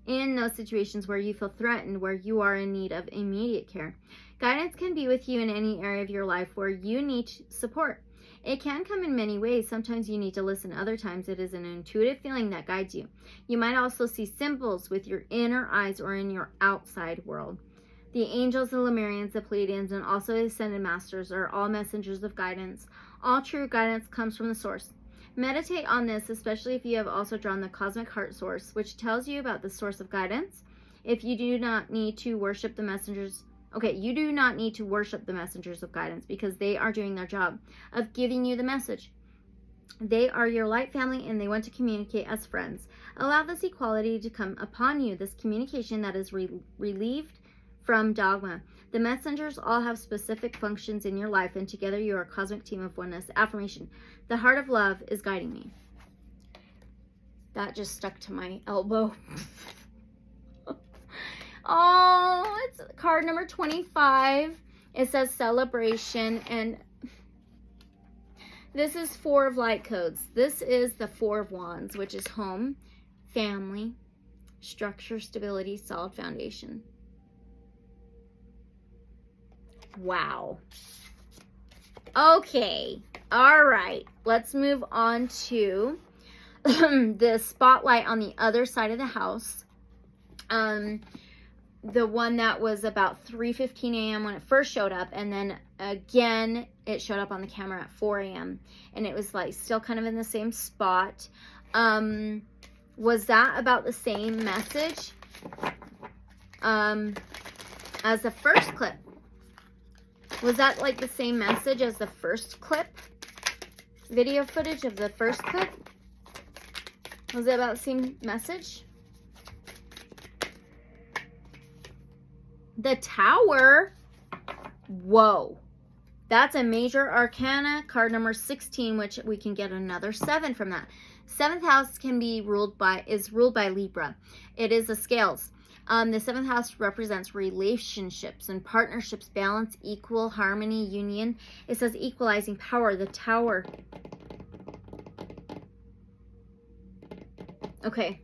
A: in those situations where you feel threatened, where you are in need of immediate care. Guidance can be with you in any area of your life where you need support. It can come in many ways. Sometimes you need to listen. Other times it is an intuitive feeling that guides you. You might also see symbols with your inner eyes or in your outside world. The angels, the Lemurians, the Pleiadians, and also the Ascended Masters are all messengers of guidance. All true guidance comes from the source. Meditate on this, especially if you have also drawn the cosmic heart source, which tells you about the source of guidance. If you do not need to worship the messengers, you do not need to worship the messengers of guidance because they are doing their job of giving you the message. They are your light family and they want to communicate as friends. Allow this equality to come upon you, this communication that is relieved from dogma. The messengers all have specific functions in your life, and together you are a cosmic team of oneness. Affirmation: the heart of love is guiding me. That just stuck to my elbow. Oh, it's card number 25. It says celebration, and this is 4 of light codes. This is the 4 of wands, which is home, family, structure, stability, solid foundation. Wow. Okay. All right. Let's move on to the spotlight on the other side of the house. The one that was about 3:15 a.m. when it first showed up, and then again it showed up on the camera at 4 a.m. and it was like still kind of in the same spot. Was that about the same message as the first clip? Was that like the same message as the first clip? Video footage of the first clip? Was it about the same message? The Tower. Whoa. That's a major arcana, card number 16, which we can get another 7 from that. 7th house is ruled by Libra. It is the scales. The 7th house represents relationships and partnerships, balance, equal, harmony, union. It says equalizing power, the Tower. Okay.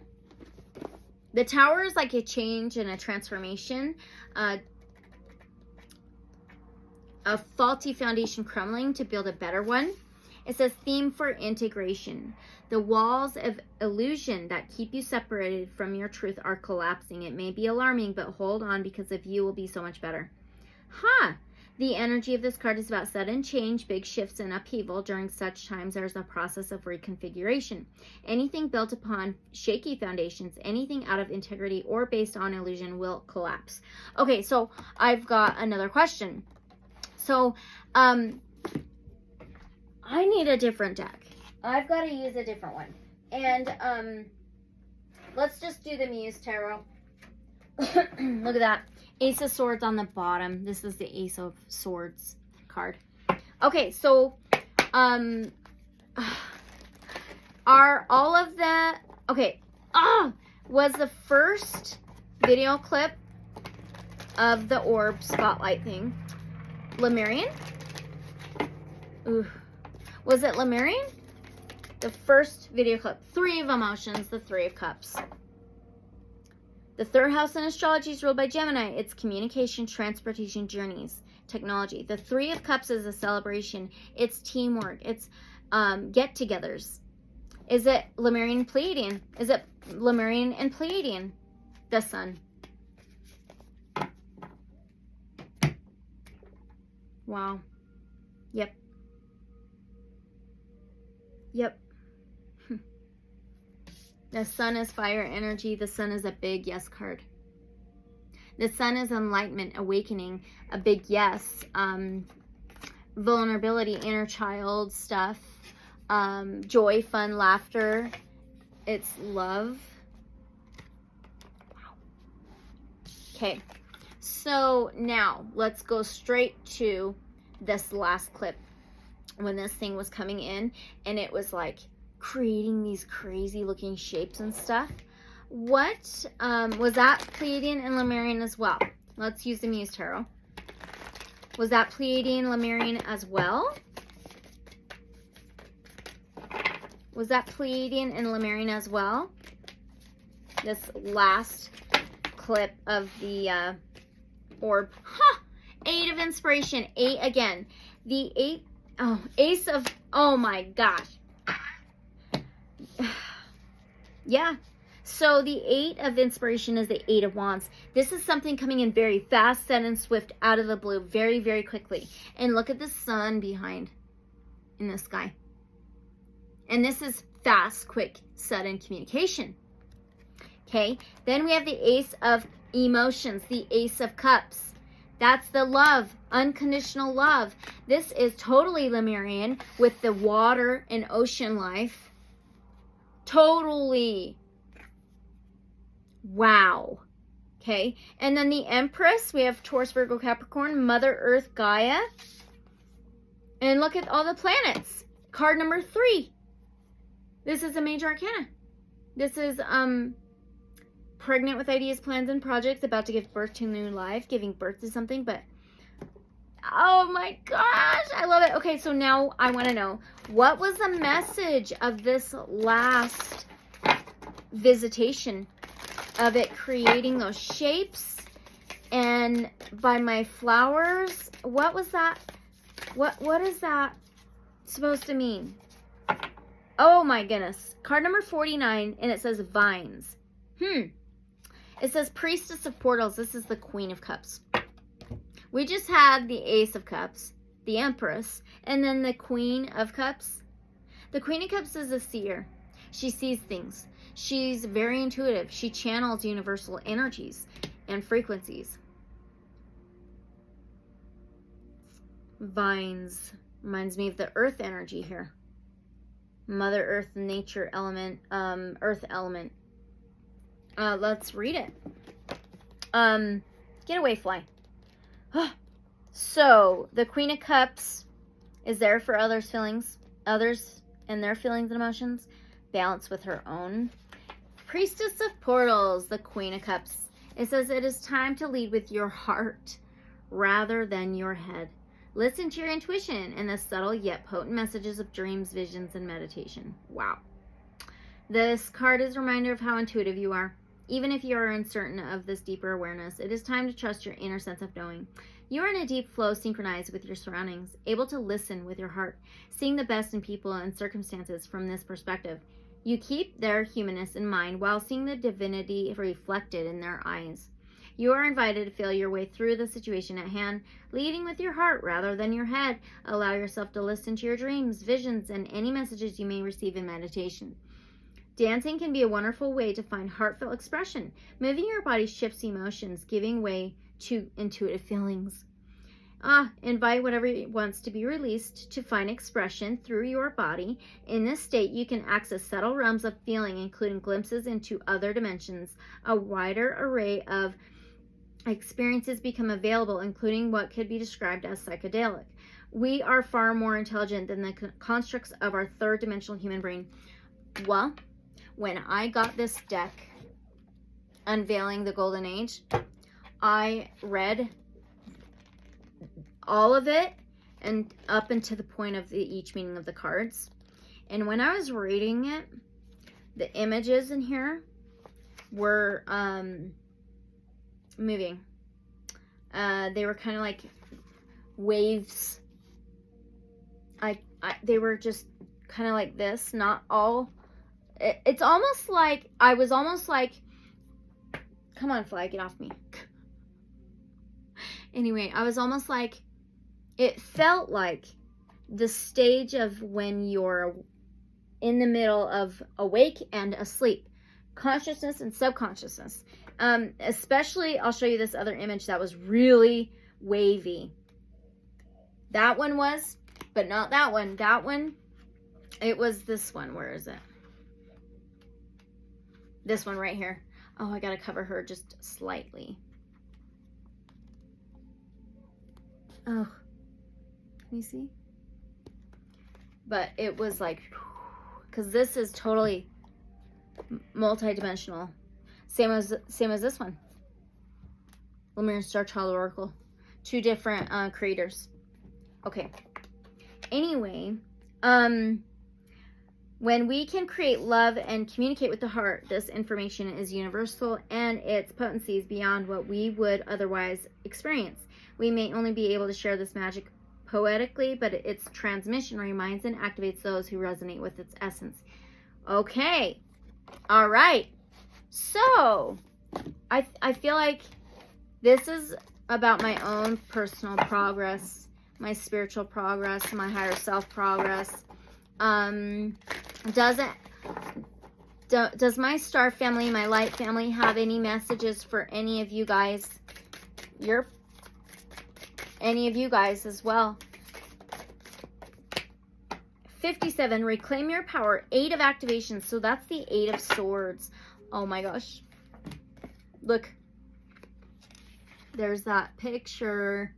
A: The Tower is like a change and a transformation. A faulty foundation crumbling to build a better one. It says theme for integration. The walls of illusion that keep you separated from your truth are collapsing. It may be alarming, but hold on because of you will be so much better. The energy of this card is about sudden change, big shifts, and upheaval. During such times, there's a process of reconfiguration. Anything built upon shaky foundations, anything out of integrity or based on illusion will collapse. Okay, so I've got another question. So, I need a different deck. I've got to use a different one. And, let's just do the Muse Tarot. Look at that. Ace of Swords on the bottom. This is the Ace of Swords card. Okay, so, are all of the, was the first video clip of the orb spotlight thing Lemurian? Ooh. Was it Lemurian? The first video clip. 3 of emotions, the 3 of cups. The 3rd house in astrology is ruled by Gemini. It's communication, transportation, journeys, technology. The 3 of cups is a celebration. It's teamwork. It's get-togethers. Is it Lemurian and Pleiadian? Is it Lemurian and Pleiadian? The Sun. Wow. Yep. Yep. The Sun is fire energy. The Sun is a big yes card. The Sun is enlightenment, awakening, a big yes. Vulnerability, inner child stuff. Joy, fun, laughter. It's love. Wow. Okay. So now let's go straight to this last clip when this thing was coming in and it was like creating these crazy looking shapes and stuff. What was that Pleiadian and Lemurian as well? Let's use the Muse Tarot. Was that Pleiadian, Lemurian as well? Was that Pleiadian and Lemurian as well? This last clip of the orb. Huh! 8 of inspiration. 8 again. The 8. Oh, Ace of. Oh my gosh. Yeah. So the 8 of inspiration is the 8 of wands. This is something coming in very fast, sudden, swift, out of the blue, very, very quickly. And look at the sun behind in the sky. And this is fast, quick, sudden communication. Okay. Then we have the Ace of emotions, the Ace of cups. That's the love, unconditional love. This is totally Lemurian with the water and ocean life. Totally. Wow. Okay. And then the Empress, we have Taurus, Virgo, Capricorn, Mother Earth, Gaia. And look at all the planets. Card number 3. This is a major arcana. This is pregnant with ideas, plans, and projects, about to give birth to a new life, giving birth to something, but oh my gosh, I love it. Okay, so now I want to know, what was the message of this last visitation of it creating those shapes and by my flowers? What was that? What is that supposed to mean? Oh my goodness. Card number 49, and it says vines. It says Priestess of Portals. This is the Queen of Cups. We just had the Ace of Cups, the Empress, and then the Queen of Cups. The Queen of Cups is a seer. She sees things. She's very intuitive. She channels universal energies and frequencies. Vines reminds me of the earth energy here. Mother Earth, nature element, earth element. Let's read it. Get away, fly. So, the Queen of Cups is there for others' feelings, others and their feelings and emotions, balance with her own. Priestess of Portals, the Queen of Cups. It says it is time to lead with your heart rather than your head. Listen to your intuition and the subtle yet potent messages of dreams, visions, and meditation. Wow. This card is a reminder of how intuitive you are. Even if you are uncertain of this deeper awareness, it is time to trust your inner sense of knowing. You are in a deep flow synchronized with your surroundings, able to listen with your heart, seeing the best in people and circumstances from this perspective. You keep their humanness in mind while seeing the divinity reflected in their eyes. You are invited to feel your way through the situation at hand, leading with your heart rather than your head. Allow yourself to listen to your dreams, visions, and any messages you may receive in meditation. Dancing can be a wonderful way to find heartfelt expression. Moving your body shifts emotions, giving way to intuitive feelings. Invite whatever wants to be released to find expression through your body. In this state, you can access subtle realms of feeling, including glimpses into other dimensions. A wider array of experiences become available, including what could be described as psychedelic. We are far more intelligent than the constructs of our third-dimensional human brain. Well, when I got this deck, Unveiling the Golden Age, I read all of it and up until the point of each meaning of the cards. And when I was reading it, the images in here were moving. They were kind of like waves. They were just kind of like this, not all. It's almost like, I was almost like, come on, fly, get off me. Anyway, I was almost like, it felt like the stage of when you're in the middle of awake and asleep. Consciousness and subconsciousness. Especially, I'll show you this other image that was really wavy. That one was, but not that one. That one, it was this one. Where is it? This one right here. Oh, I gotta cover her just slightly. Oh, can you see? But it was like, because this is totally multi-dimensional Same as this one. Luminary Star Child Oracle. 2 different creators. Okay. Anyway, when we can create love and communicate with the heart, this information is universal and its potency is beyond what we would otherwise experience. We may only be able to share this magic poetically, but its transmission reminds and activates those who resonate with its essence. Okay. All right. So, I feel like this is about my own personal progress, my spiritual progress, my higher self progress. Does my star family, my light family, have any messages for any of you guys? Any of you guys as well. 57, reclaim your power. 8 of activation. So that's the 8 of swords. Oh my gosh. Look. There's that picture.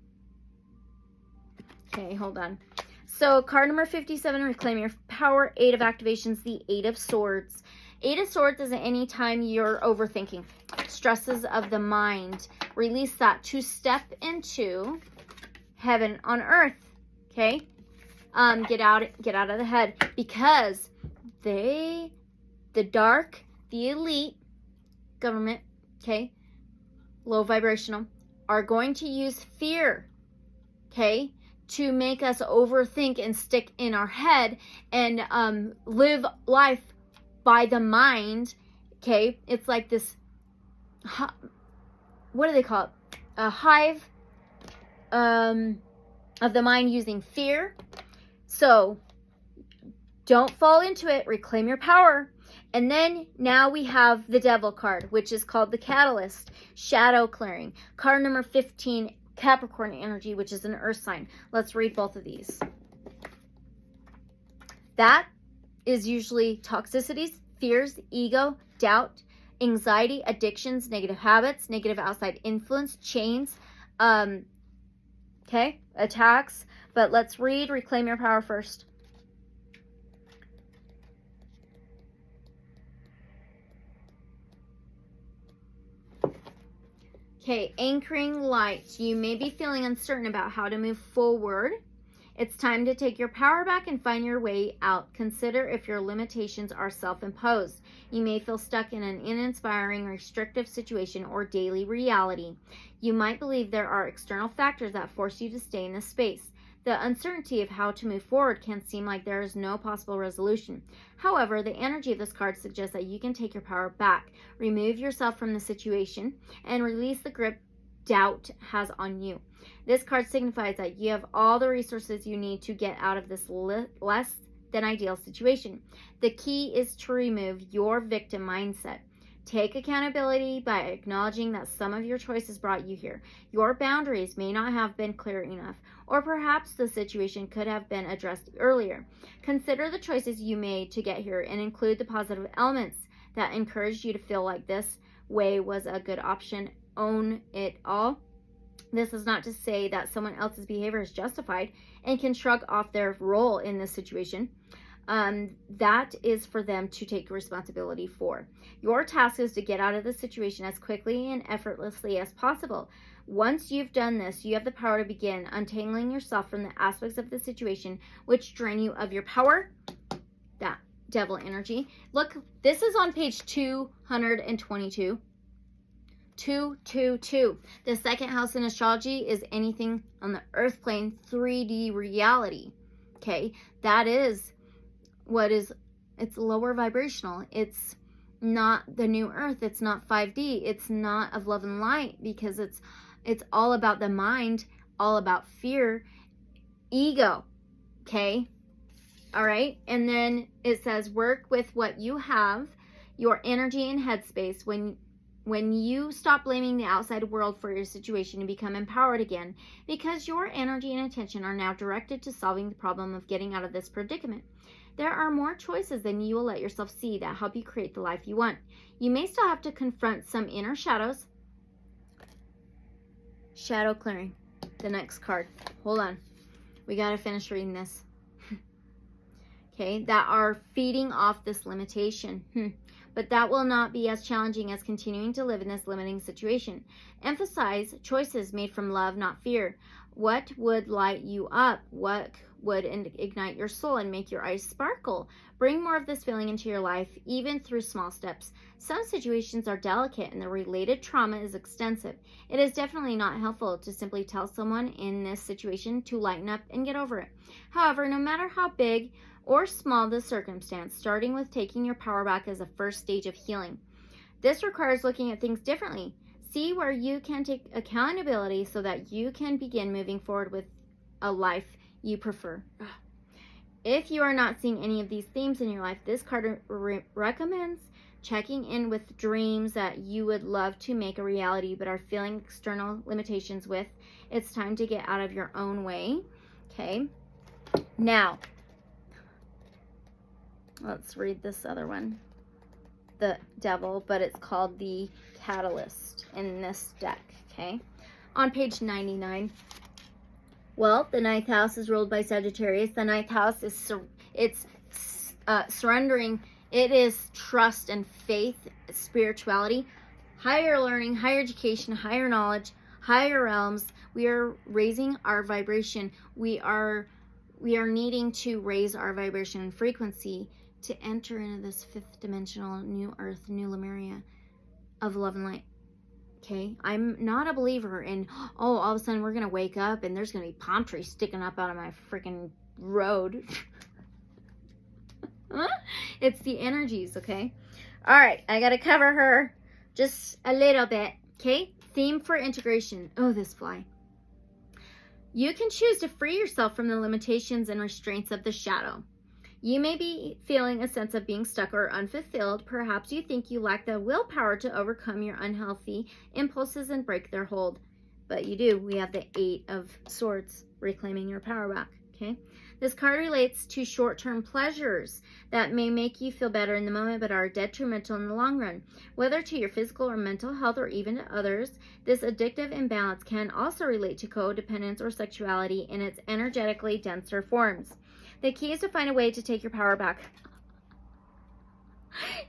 A: Okay, hold on. So card number 57, reclaim your power. 8 of activations, the 8 of swords. 8 of swords is any time you're overthinking. Stresses of the mind. Release that to step into heaven on earth. Okay? Get out of the head, because the dark, the elite government, okay, low vibrational, are going to use fear, okay, to make us overthink and stick in our head and live life by the mind. Okay, it's like this, what do they call it? A hive of the mind using fear. So don't fall into it. Reclaim your power. And then now we have the Devil card, which is called the Catalyst, Shadow Clearing. Card number 15, Capricorn energy, which is an earth sign. Let's read both of these. That is usually toxicities, fears, ego, doubt, anxiety, addictions, negative habits, negative outside influence, chains, okay, attacks. But let's read Reclaim Your Power first. Okay, anchoring light. You may be feeling uncertain about how to move forward. It's time to take your power back and find your way out. Consider if your limitations are self-imposed. You may feel stuck in an uninspiring, restrictive situation or daily reality. You might believe there are external factors that force you to stay in this space. The uncertainty of how to move forward can seem like there is no possible resolution. However, the energy of this card suggests that you can take your power back, remove yourself from the situation, and release the grip doubt has on you. This card signifies that you have all the resources you need to get out of this less than ideal situation. The key is to remove your victim mindset. Take accountability by acknowledging that some of your choices brought you here. Your boundaries may not have been clear enough, or perhaps the situation could have been addressed earlier. Consider the choices you made to get here and include the positive elements that encouraged you to feel like this way was a good option. Own it all. This is not to say that someone else's behavior is justified and can shrug off their role in this situation. That is for them to take responsibility for. Your task is to get out of the situation as quickly and effortlessly as possible. Once you've done this, you have the power to begin untangling yourself from the aspects of the situation which drain you of your power. That devil energy. Look, this is on page 222. 222. The second house in astrology is anything on the earth plane, 3D reality. Okay, that is what is, it's lower vibrational. It's not the new earth. It's not 5D. It's not of love and light, because it's all about the mind, all about fear, ego. Okay, all right. And then it says work with what you have, your energy and headspace. When you stop blaming the outside world for your situation and become empowered again, because your energy and attention are now directed to solving the problem of getting out of this predicament. There are more choices than you will let yourself see that help you create the life you want. You may still have to confront some inner shadows. Shadow clearing. The next card. Hold on. We got to finish reading this. Okay, that are feeding off this limitation. but that will not be as challenging as continuing to live in this limiting situation. Emphasize choices made from love, not fear. What would light you up? What would ignite your soul and make your eyes sparkle? Bring more of this feeling into your life, even through small steps. Some situations are delicate and the related trauma is extensive. It is definitely not helpful to simply tell someone in this situation to lighten up and get over it. However, no matter how big or small the circumstance, starting with taking your power back is a first stage of healing. This requires looking at things differently. See where you can take accountability so that you can begin moving forward with a life you prefer. If you are not seeing any of these themes in your life, this card recommends checking in with dreams that you would love to make a reality but are feeling external limitations with. It's time to get out of your own way. Okay. Now, let's read this other one. The Devil, but it's called the Catalyst in this deck. Okay. On page 99. Well, the 9th house is ruled by Sagittarius. The 9th house is surrendering. It is trust and faith, spirituality, higher learning, higher education, higher knowledge, higher realms. We are raising our vibration. We are needing to raise our vibration and frequency to enter into this 5th dimensional new earth, new Lemuria of love and light. Okay, I'm not a believer in, oh, all of a sudden we're going to wake up and there's going to be palm trees sticking up out of my freaking road. It's the energies, okay? All right, I got to cover her just a little bit, okay? Theme for integration. Oh, this fly. You can choose to free yourself from the limitations and restraints of the shadow. You may be feeling a sense of being stuck or unfulfilled. Perhaps you think you lack the willpower to overcome your unhealthy impulses and break their hold. But you do. We have the 8 of Swords, reclaiming your power back. Okay. This card relates to short-term pleasures that may make you feel better in the moment but are detrimental in the long run. Whether to your physical or mental health or even to others, this addictive imbalance can also relate to codependence or sexuality in its energetically denser forms. The key is to find a way to take your power back.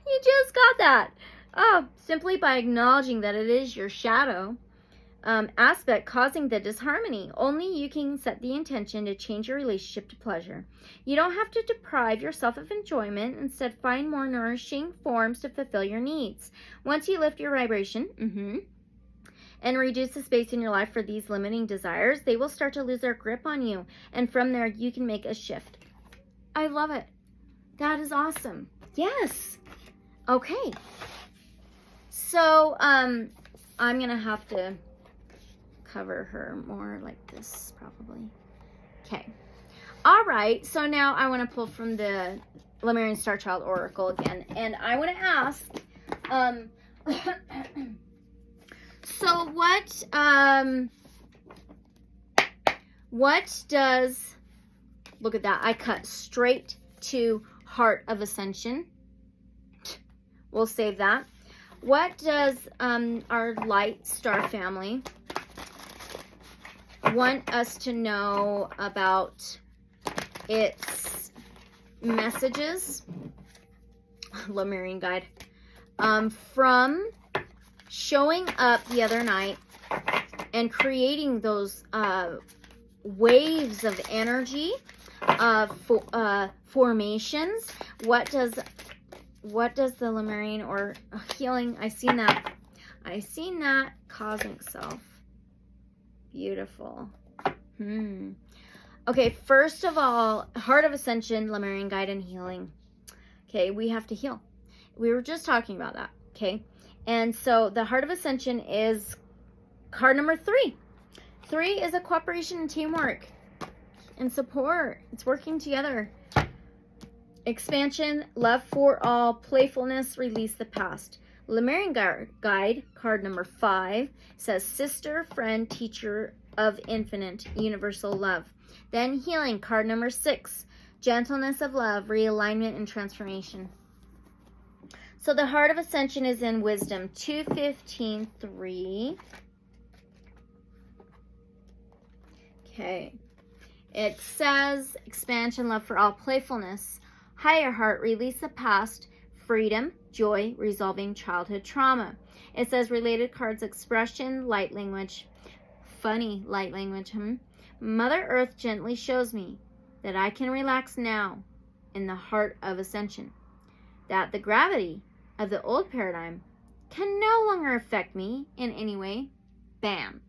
A: You just got that. Oh, simply by acknowledging that it is your shadow aspect causing the disharmony. Only you can set the intention to change your relationship to pleasure. You don't have to deprive yourself of enjoyment. Instead, find more nourishing forms to fulfill your needs. Once you lift your vibration, and reduce the space in your life for these limiting desires, they will start to lose their grip on you. And from there, you can make a shift. I love it. That is awesome. Yes. Okay. So, I'm going to have to cover her more like this, probably. Okay. All right. So now I want to pull from the Lemurian Star Child Oracle again. And I want to ask, so what does, look at that, I cut straight to Heart of Ascension. We'll save that. What does our light star family want us to know about its messages? Lemurian guide. From showing up the other night and creating those waves of energy, formations. What does the Lemurian or healing? I seen that cosmic self. Beautiful. Okay, first of all, Heart of Ascension, Lemurian guide and healing. Okay, we have to heal. We were just talking about that. Okay. And so the Heart of Ascension is card number 3. 3 is a cooperation and teamwork and support. It's working together. Expansion, love for all, playfulness, release the past. Lemurian guide, card number 5, says sister, friend, teacher of infinite, universal love. Then healing, card number 6, gentleness of love, realignment and transformation. So the Heart of Ascension is in Wisdom 2:15-3. Okay. It says expansion, love for all, playfulness, higher heart, release the past, freedom, joy, resolving childhood trauma. It says related cards, expression, light language. Funny light language, Mother Earth gently shows me that I can relax now in the heart of ascension, that the gravity of the old paradigm can no longer affect me in any way. Bam.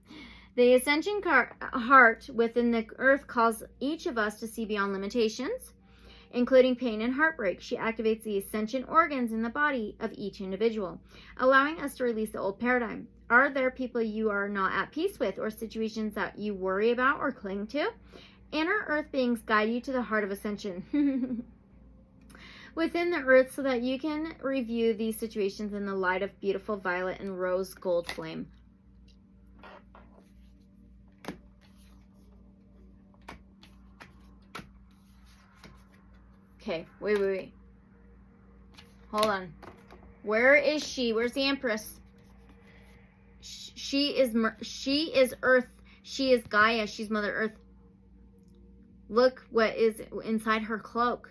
A: The ascension heart within the earth calls each of us to see beyond limitations, including pain and heartbreak. She activates the ascension organs in the body of each individual, allowing us to release the old paradigm. Are there people you are not at peace with, or situations that you worry about or cling to? Inner earth beings guide you to the heart of ascension within the earth so that you can review these situations in the light of beautiful violet and rose gold flame. Okay, wait. Hold on. Where is she? Where's the Empress? She is Earth. She is Gaia. She's Mother Earth. Look what is inside her cloak.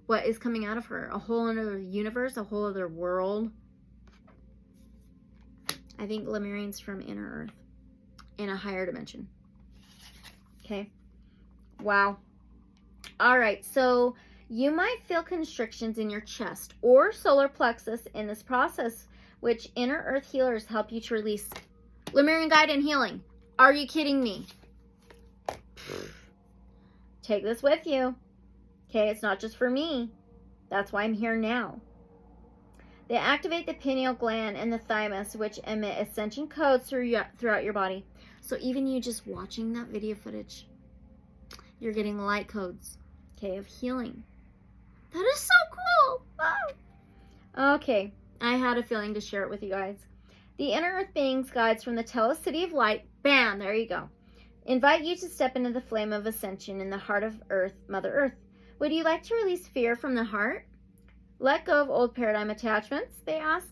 A: What is coming out of her? A whole other universe, a whole other world. I think Lemurian's from Inner Earth in a higher dimension. Okay. Wow. All right. So you might feel constrictions in your chest or solar plexus in this process, which Inner Earth healers help you to release. Lemurian guide and healing. Are you kidding me? Take this with you. Okay, it's not just for me. That's why I'm here now. They activate the pineal gland and the thymus, which emit ascension codes throughout your body. So even you just watching that video footage, you're getting light codes, okay, of healing. That is so cool. Wow. Okay, I had a feeling to share it with you guys. The Inner Earth beings guides from the Telecity of Light, bam, there you go, invite you to step into the flame of ascension in the heart of Earth, Mother Earth. Would you like to release fear from the heart? Let go of old paradigm attachments, they ask.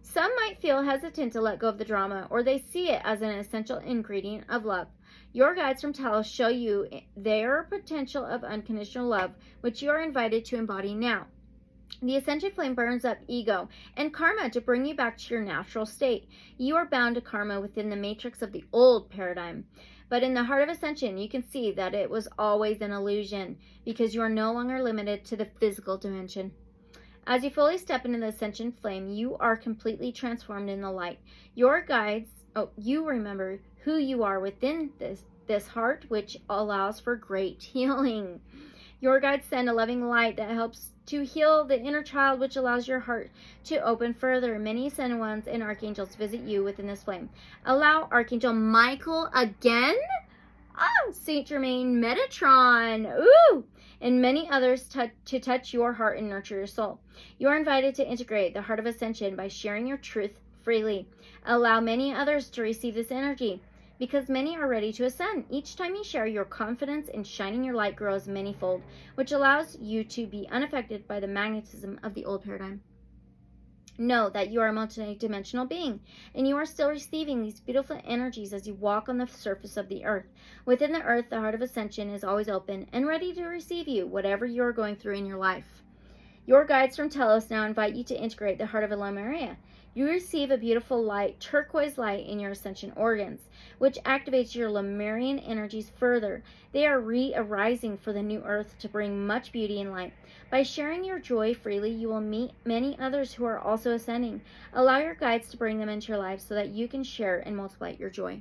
A: Some might feel hesitant to let go of the drama, or they see it as an essential ingredient of love. Your guides from Talos show you their potential of unconditional love, which you are invited to embody now. The ascension flame burns up ego and karma to bring you back to your natural state. You are bound to karma within the matrix of the old paradigm. But in the heart of ascension, you can see that it was always an illusion because you are no longer limited to the physical dimension. As you fully step into the ascension flame, you are completely transformed in the light. Your guides, you remember who you are within this heart, which allows for great healing. Your guides send a loving light that helps to heal the inner child, which allows your heart to open further. Many ascended ones and archangels visit you within this flame. Allow Archangel Michael again, Saint Germain, Metatron, and many others to touch your heart and nurture your soul. You are invited to integrate the heart of ascension by sharing your truth freely. Allow many others to receive this energy, because many are ready to ascend. Each time you share, your confidence in shining your light grows manyfold, which allows you to be unaffected by the magnetism of the old paradigm. Know that you are a multidimensional being, and you are still receiving these beautiful energies as you walk on the surface of the earth. Within the earth, the heart of ascension is always open and ready to receive you, whatever you are going through in your life. Your guides from Telos now invite you to integrate the heart of Lemuria. You receive a beautiful light, turquoise light, in your ascension organs, which activates your Lemurian energies further. They are re-arising for the new earth to bring much beauty and light. By sharing your joy freely, you will meet many others who are also ascending. Allow your guides to bring them into your life so that you can share and multiply your joy.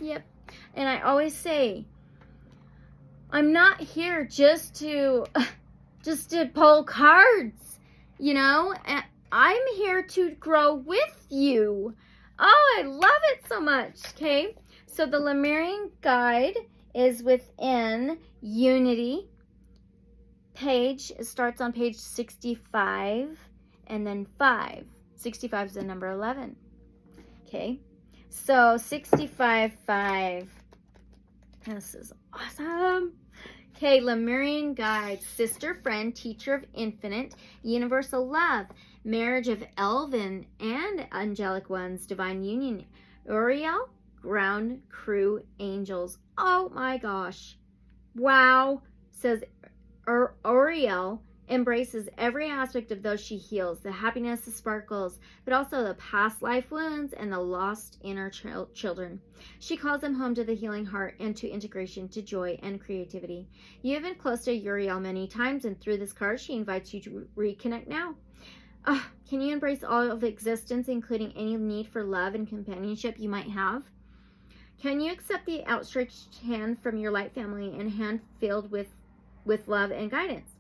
A: Yep. And I always say, I'm not here just to pull cards. You know, I'm here to grow with you. Oh, I love it so much. Okay, so the Lemurian guide is within Unity page. It starts on page 65 and then 5. 65 is the number 11. Okay, so 65.5. This is awesome. Okay, Lemurian guide, sister, friend, teacher of infinite, universal love, marriage of elven and angelic ones, divine union, Uriel, ground crew, angels. Oh my gosh. Wow, says Uriel embraces every aspect of those she heals, the happiness, the sparkles, but also the past life wounds and the lost inner children. She calls them home to the healing heart and to integration, to joy and creativity. You have been close to Uriel many times, and through this card, she invites you to reconnect now. Can you embrace all of existence, including any need for love and companionship you might have? Can you accept the outstretched hand from your light family and hand filled with love and guidance?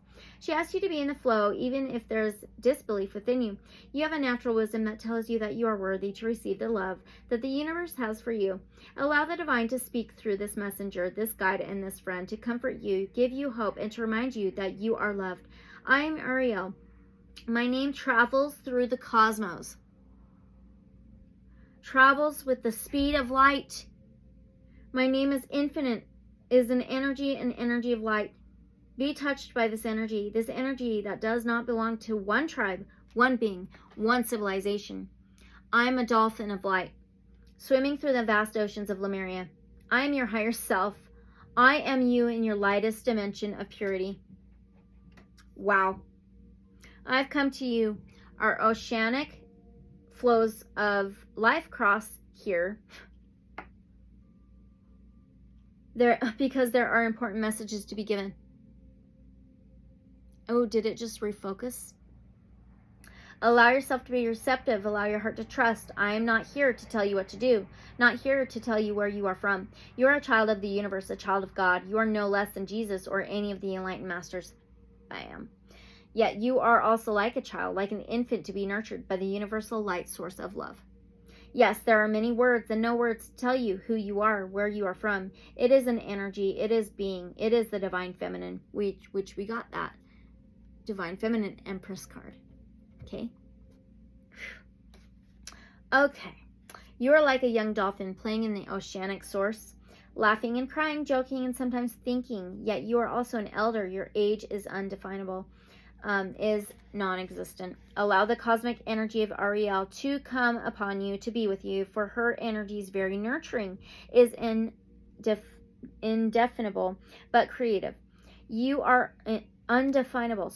A: She asks you to be in the flow, even if there's disbelief within you. You have a natural wisdom that tells you that you are worthy to receive the love that the universe has for you. Allow the divine to speak through this messenger, this guide, and this friend to comfort you, give you hope, and to remind you that you are loved. I am Ariel. My name travels through the cosmos. Travels with the speed of light. My name is infinite, is an energy of light. Be touched by this energy that does not belong to one tribe, one being, one civilization. I am a dolphin of light, swimming through the vast oceans of Lemuria. I am your higher self. I am you in your lightest dimension of purity. Wow. I've come to you. Our oceanic flows of life cross here. Because there are important messages to be given. Oh, did it just refocus? Allow yourself to be receptive. Allow your heart to trust. I am not here to tell you what to do. Not here to tell you where you are from. You are a child of the universe, a child of God. You are no less than Jesus or any of the enlightened masters. I am. Yet you are also like a child, like an infant to be nurtured by the universal light source of love. Yes, there are many words and no words to tell you who you are, where you are from. It is an energy. It is being. It is the divine feminine, which we got that. Divine Feminine Empress card. Okay. Okay. You are like a young dolphin playing in the oceanic source, laughing and crying, joking, and sometimes thinking. Yet you are also an elder. Your age is undefinable, is non-existent. Allow the cosmic energy of Ariel to come upon you, to be with you, for her energy is very nurturing, is indefinable, but creative. You are undefinable.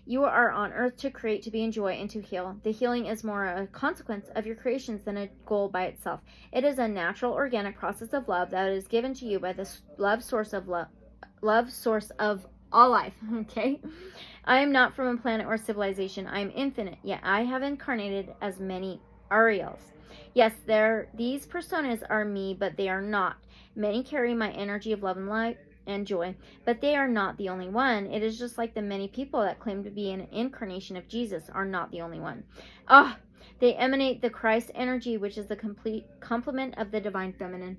A: You are on earth to create, to be in joy, and to heal. The healing is more a consequence of your creations than a goal by itself. It is a natural, organic process of love that is given to you by the love source of all life. Okay. I am not from a planet or civilization. I am infinite, yet I have incarnated as many Ariels. Yes, these personas are me, but they are not. Many carry my energy of love and light and joy, but they are not the only one. It is just like the many people that claim to be an incarnation of Jesus are not the only one. They emanate the Christ energy, which is the complete complement of the divine feminine.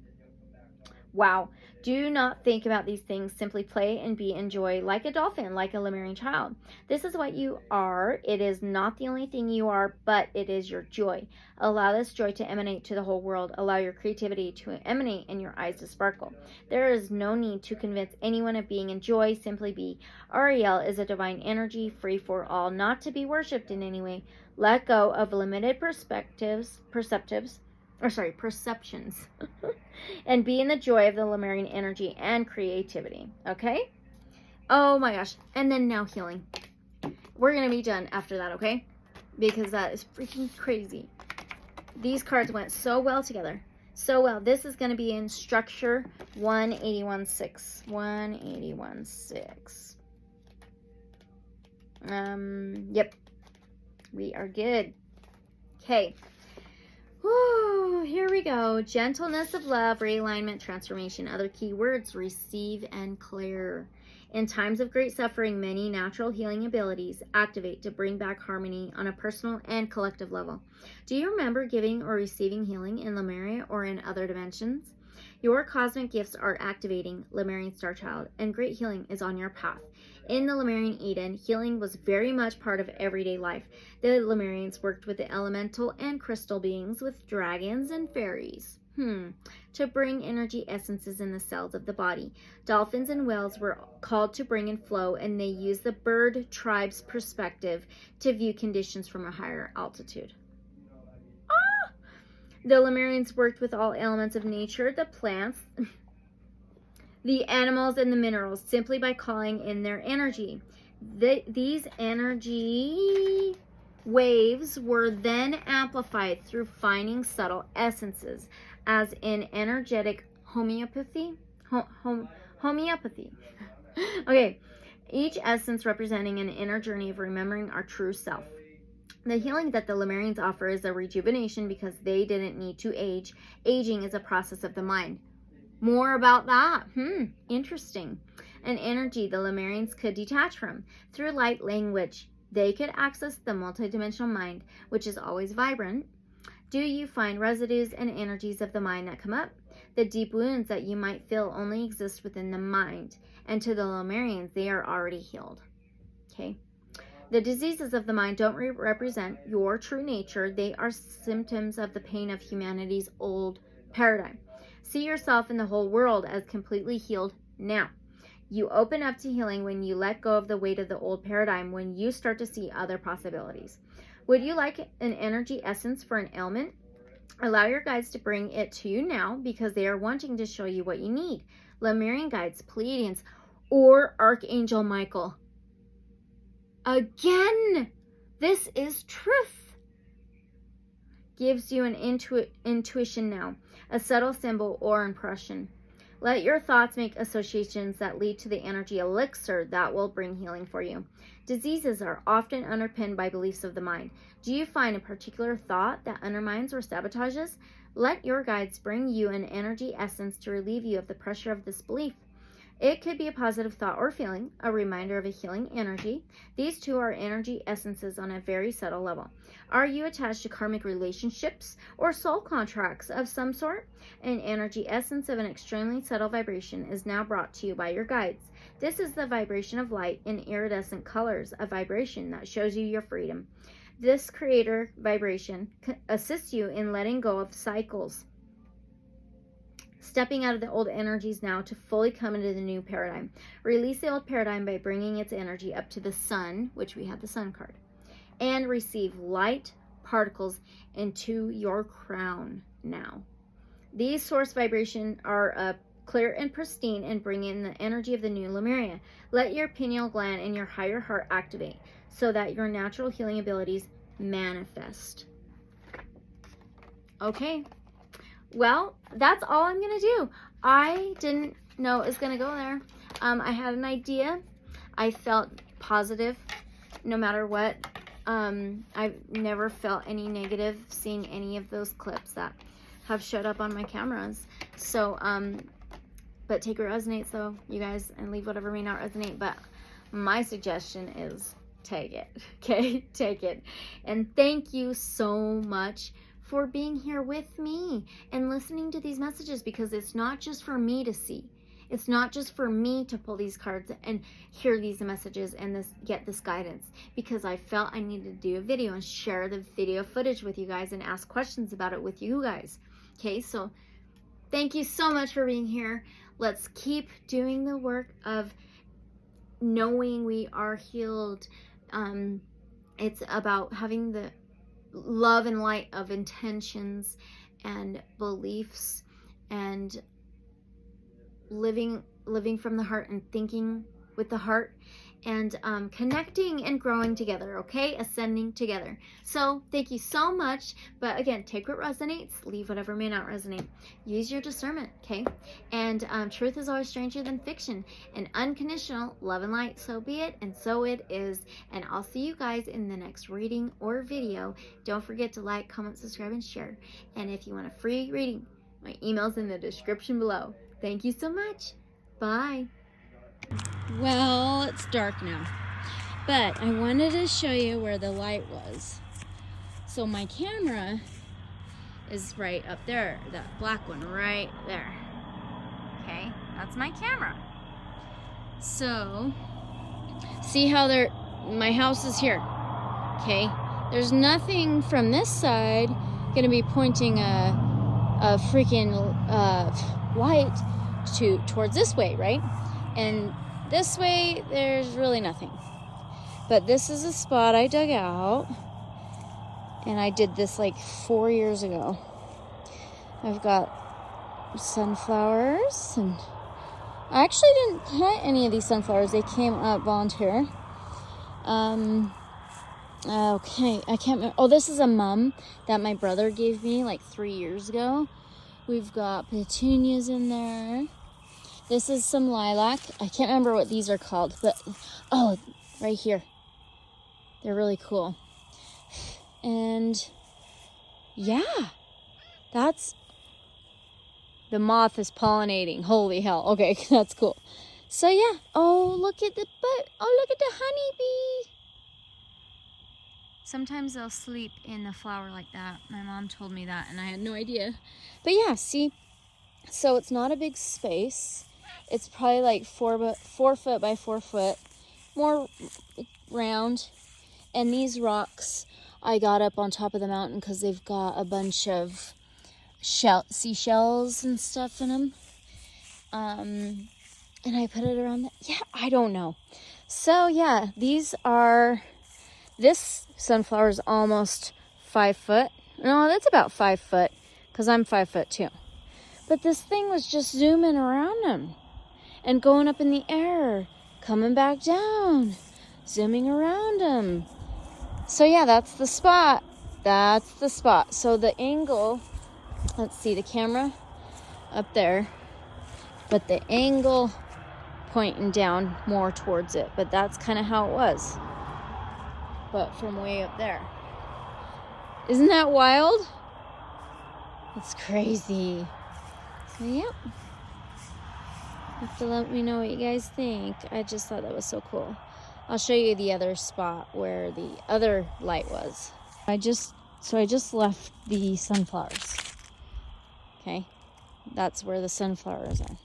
A: Wow. Do not think about these things. Simply play and be in joy like a dolphin, like a Lemurian child. This is what you are. It is not the only thing you are, but it is your joy. Allow this joy to emanate to the whole world. Allow your creativity to emanate and your eyes to sparkle. There is no need to convince anyone of being in joy. Simply be. Ariel is a divine energy, free for all, not to be worshipped in any way. Let go of limited perceptions, and be in the joy of the Lemurian energy and creativity. Okay? Oh my gosh. And then now healing. We're going to be done after that, okay? Because that is freaking crazy. These cards went so well together. So well. This is going to be in structure 181.6. 181.6. Yep. We are good. Okay. Woo, here we go. Gentleness of love, realignment, transformation. Other key words: receive and clear. In times of great suffering, many natural healing abilities activate to bring back harmony on a personal and collective level. Do you remember giving or receiving healing in Lemuria or in other dimensions? Your cosmic gifts are activating, Lemurian Star Child, and great healing is on your path. In the Lemurian Eden, healing was very much part of everyday life. The Lemurians worked with the elemental and crystal beings, with dragons and fairies, to bring energy essences in the cells of the body. Dolphins and whales were called to bring and flow, and they used the bird tribe's perspective to view conditions from a higher altitude. The Lemurians worked with all elements of nature, the plants, the animals, and the minerals, simply by calling in their energy. These energy waves were then amplified through finding subtle essences, as in energetic homeopathy. Homeopathy. Okay, each essence representing an inner journey of remembering our true self. The healing that the Lemurians offer is a rejuvenation because they didn't need to age. Aging is a process of the mind. More about that. Interesting. An energy the Lemurians could detach from. Through light language, they could access the multidimensional mind, which is always vibrant. Do you find residues and energies of the mind that come up? The deep wounds that you might feel only exist within the mind, and to the Lemurians, they are already healed. Okay? The diseases of the mind don't represent your true nature. They are symptoms of the pain of humanity's old paradigm. See yourself and the whole world as completely healed now. You open up to healing when you let go of the weight of the old paradigm, when you start to see other possibilities. Would you like an energy essence for an ailment? Allow your guides to bring it to you now because they are wanting to show you what you need. Lemurian guides, Pleiadians, or Archangel Michael. Again, this is truth. Gives you an intuition now, a subtle symbol or impression. Let your thoughts make associations that lead to the energy elixir that will bring healing for you. Diseases are often underpinned by beliefs of the mind. Do you find a particular thought that undermines or sabotages? Let your guides bring you an energy essence to relieve you of the pressure of this belief. It could be a positive thought or feeling, a reminder of a healing energy. These two are energy essences on a very subtle level. Are you attached to karmic relationships or soul contracts of some sort? An energy essence of an extremely subtle vibration is now brought to you by your guides. This is the vibration of light in iridescent colors, a vibration that shows you your freedom. This creator vibration assists you in letting go of cycles, stepping out of the old energies now to fully come into the new paradigm. Release the old paradigm by bringing its energy up to the sun, which we have the sun card, and receive light particles into your crown now. These source vibrations are clear and pristine and bring in the energy of the new Lemuria. Let your pineal gland and your higher heart activate so that your natural healing abilities manifest. Okay. Well, that's all I'm going to do. I didn't know it was going to go there. I had an idea. I felt positive no matter what. I've never felt any negative seeing any of those clips that have showed up on my cameras. So, but take what resonates though, you guys, and leave whatever may not resonate. But my suggestion is take it. Okay? Take it. And thank you so much for being here with me and listening to these messages, because it's not just for me to see. It's not just for me to pull these cards and hear these messages and get this guidance, because I felt I needed to do a video and share the video footage with you guys and ask questions about it with you guys. Okay, so thank you so much for being here. Let's keep doing the work of knowing we are healed. It's about having the love and light of intentions and beliefs and living from the heart and thinking with the heart and connecting and growing together, okay? Ascending together. So thank you so much. But again, take what resonates, leave whatever may not resonate. Use your discernment, okay? And truth is always stranger than fiction. And unconditional love and light, so be it, and so it is. And I'll see you guys in the next reading or video. Don't forget to like, comment, subscribe, and share. And if you want a free reading, my email's in the description below. Thank you so much. Bye. Well, it's dark now, but I wanted to show you where the light was. So my camera is right up there, that black one right there. Okay, that's my camera. So, see how my house is here. Okay, there's nothing from this side gonna be pointing a freaking light towards this way, right? And this way, there's really nothing. But this is a spot I dug out. And I did this like 4 years ago. I've got sunflowers. And I actually didn't plant any of these sunflowers. They came up volunteer. Okay, I can't remember. Oh, this is a mum that my brother gave me like 3 years ago. We've got petunias in there. This is some lilac. I can't remember what these are called, but oh, right here. They're really cool. And yeah, that's, the moth is pollinating. Holy hell. Okay, that's cool. So yeah. Oh, look at the butt. Oh, look at the honeybee. Sometimes they'll sleep in the flower like that. My mom told me that and I had no idea. But yeah, see, so it's not a big space. It's probably like 4 foot by 4 foot, more round. And these rocks I got up on top of the mountain because they've got a bunch of seashells and stuff in them. And I put it around that. Yeah, I don't know. So yeah, this sunflower is almost 5 foot. No, that's about 5 foot because I'm 5 foot too. But this thing was just zooming around him and going up in the air, coming back down, zooming around him. So yeah, that's the spot. That's the spot. So the angle, let's see, the camera up there, but the angle pointing down more towards it. But that's kind of how it was. But from way up there. Isn't that wild? That's crazy. So yep. You have to let me know what you guys think. I just thought that was so cool. I'll show you the other spot where the other light was. I just left the sunflowers. Okay, that's where the sunflowers are.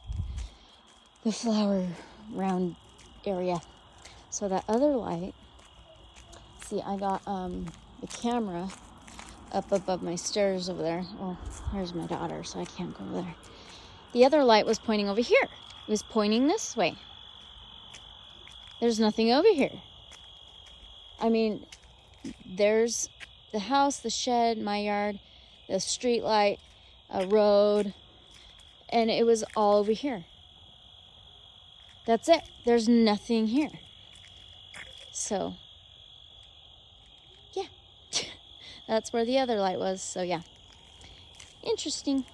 A: The flower round area. So that other light, see, I got the camera up above my stairs over there. Well, there's my daughter, so I can't go over there. The other light was pointing over here. It was pointing this way. There's nothing over here. I mean, there's the house, the shed, my yard, the street light, a road, and it was all over here. That's it. There's nothing here. So, yeah. That's where the other light was. So, yeah. Interesting.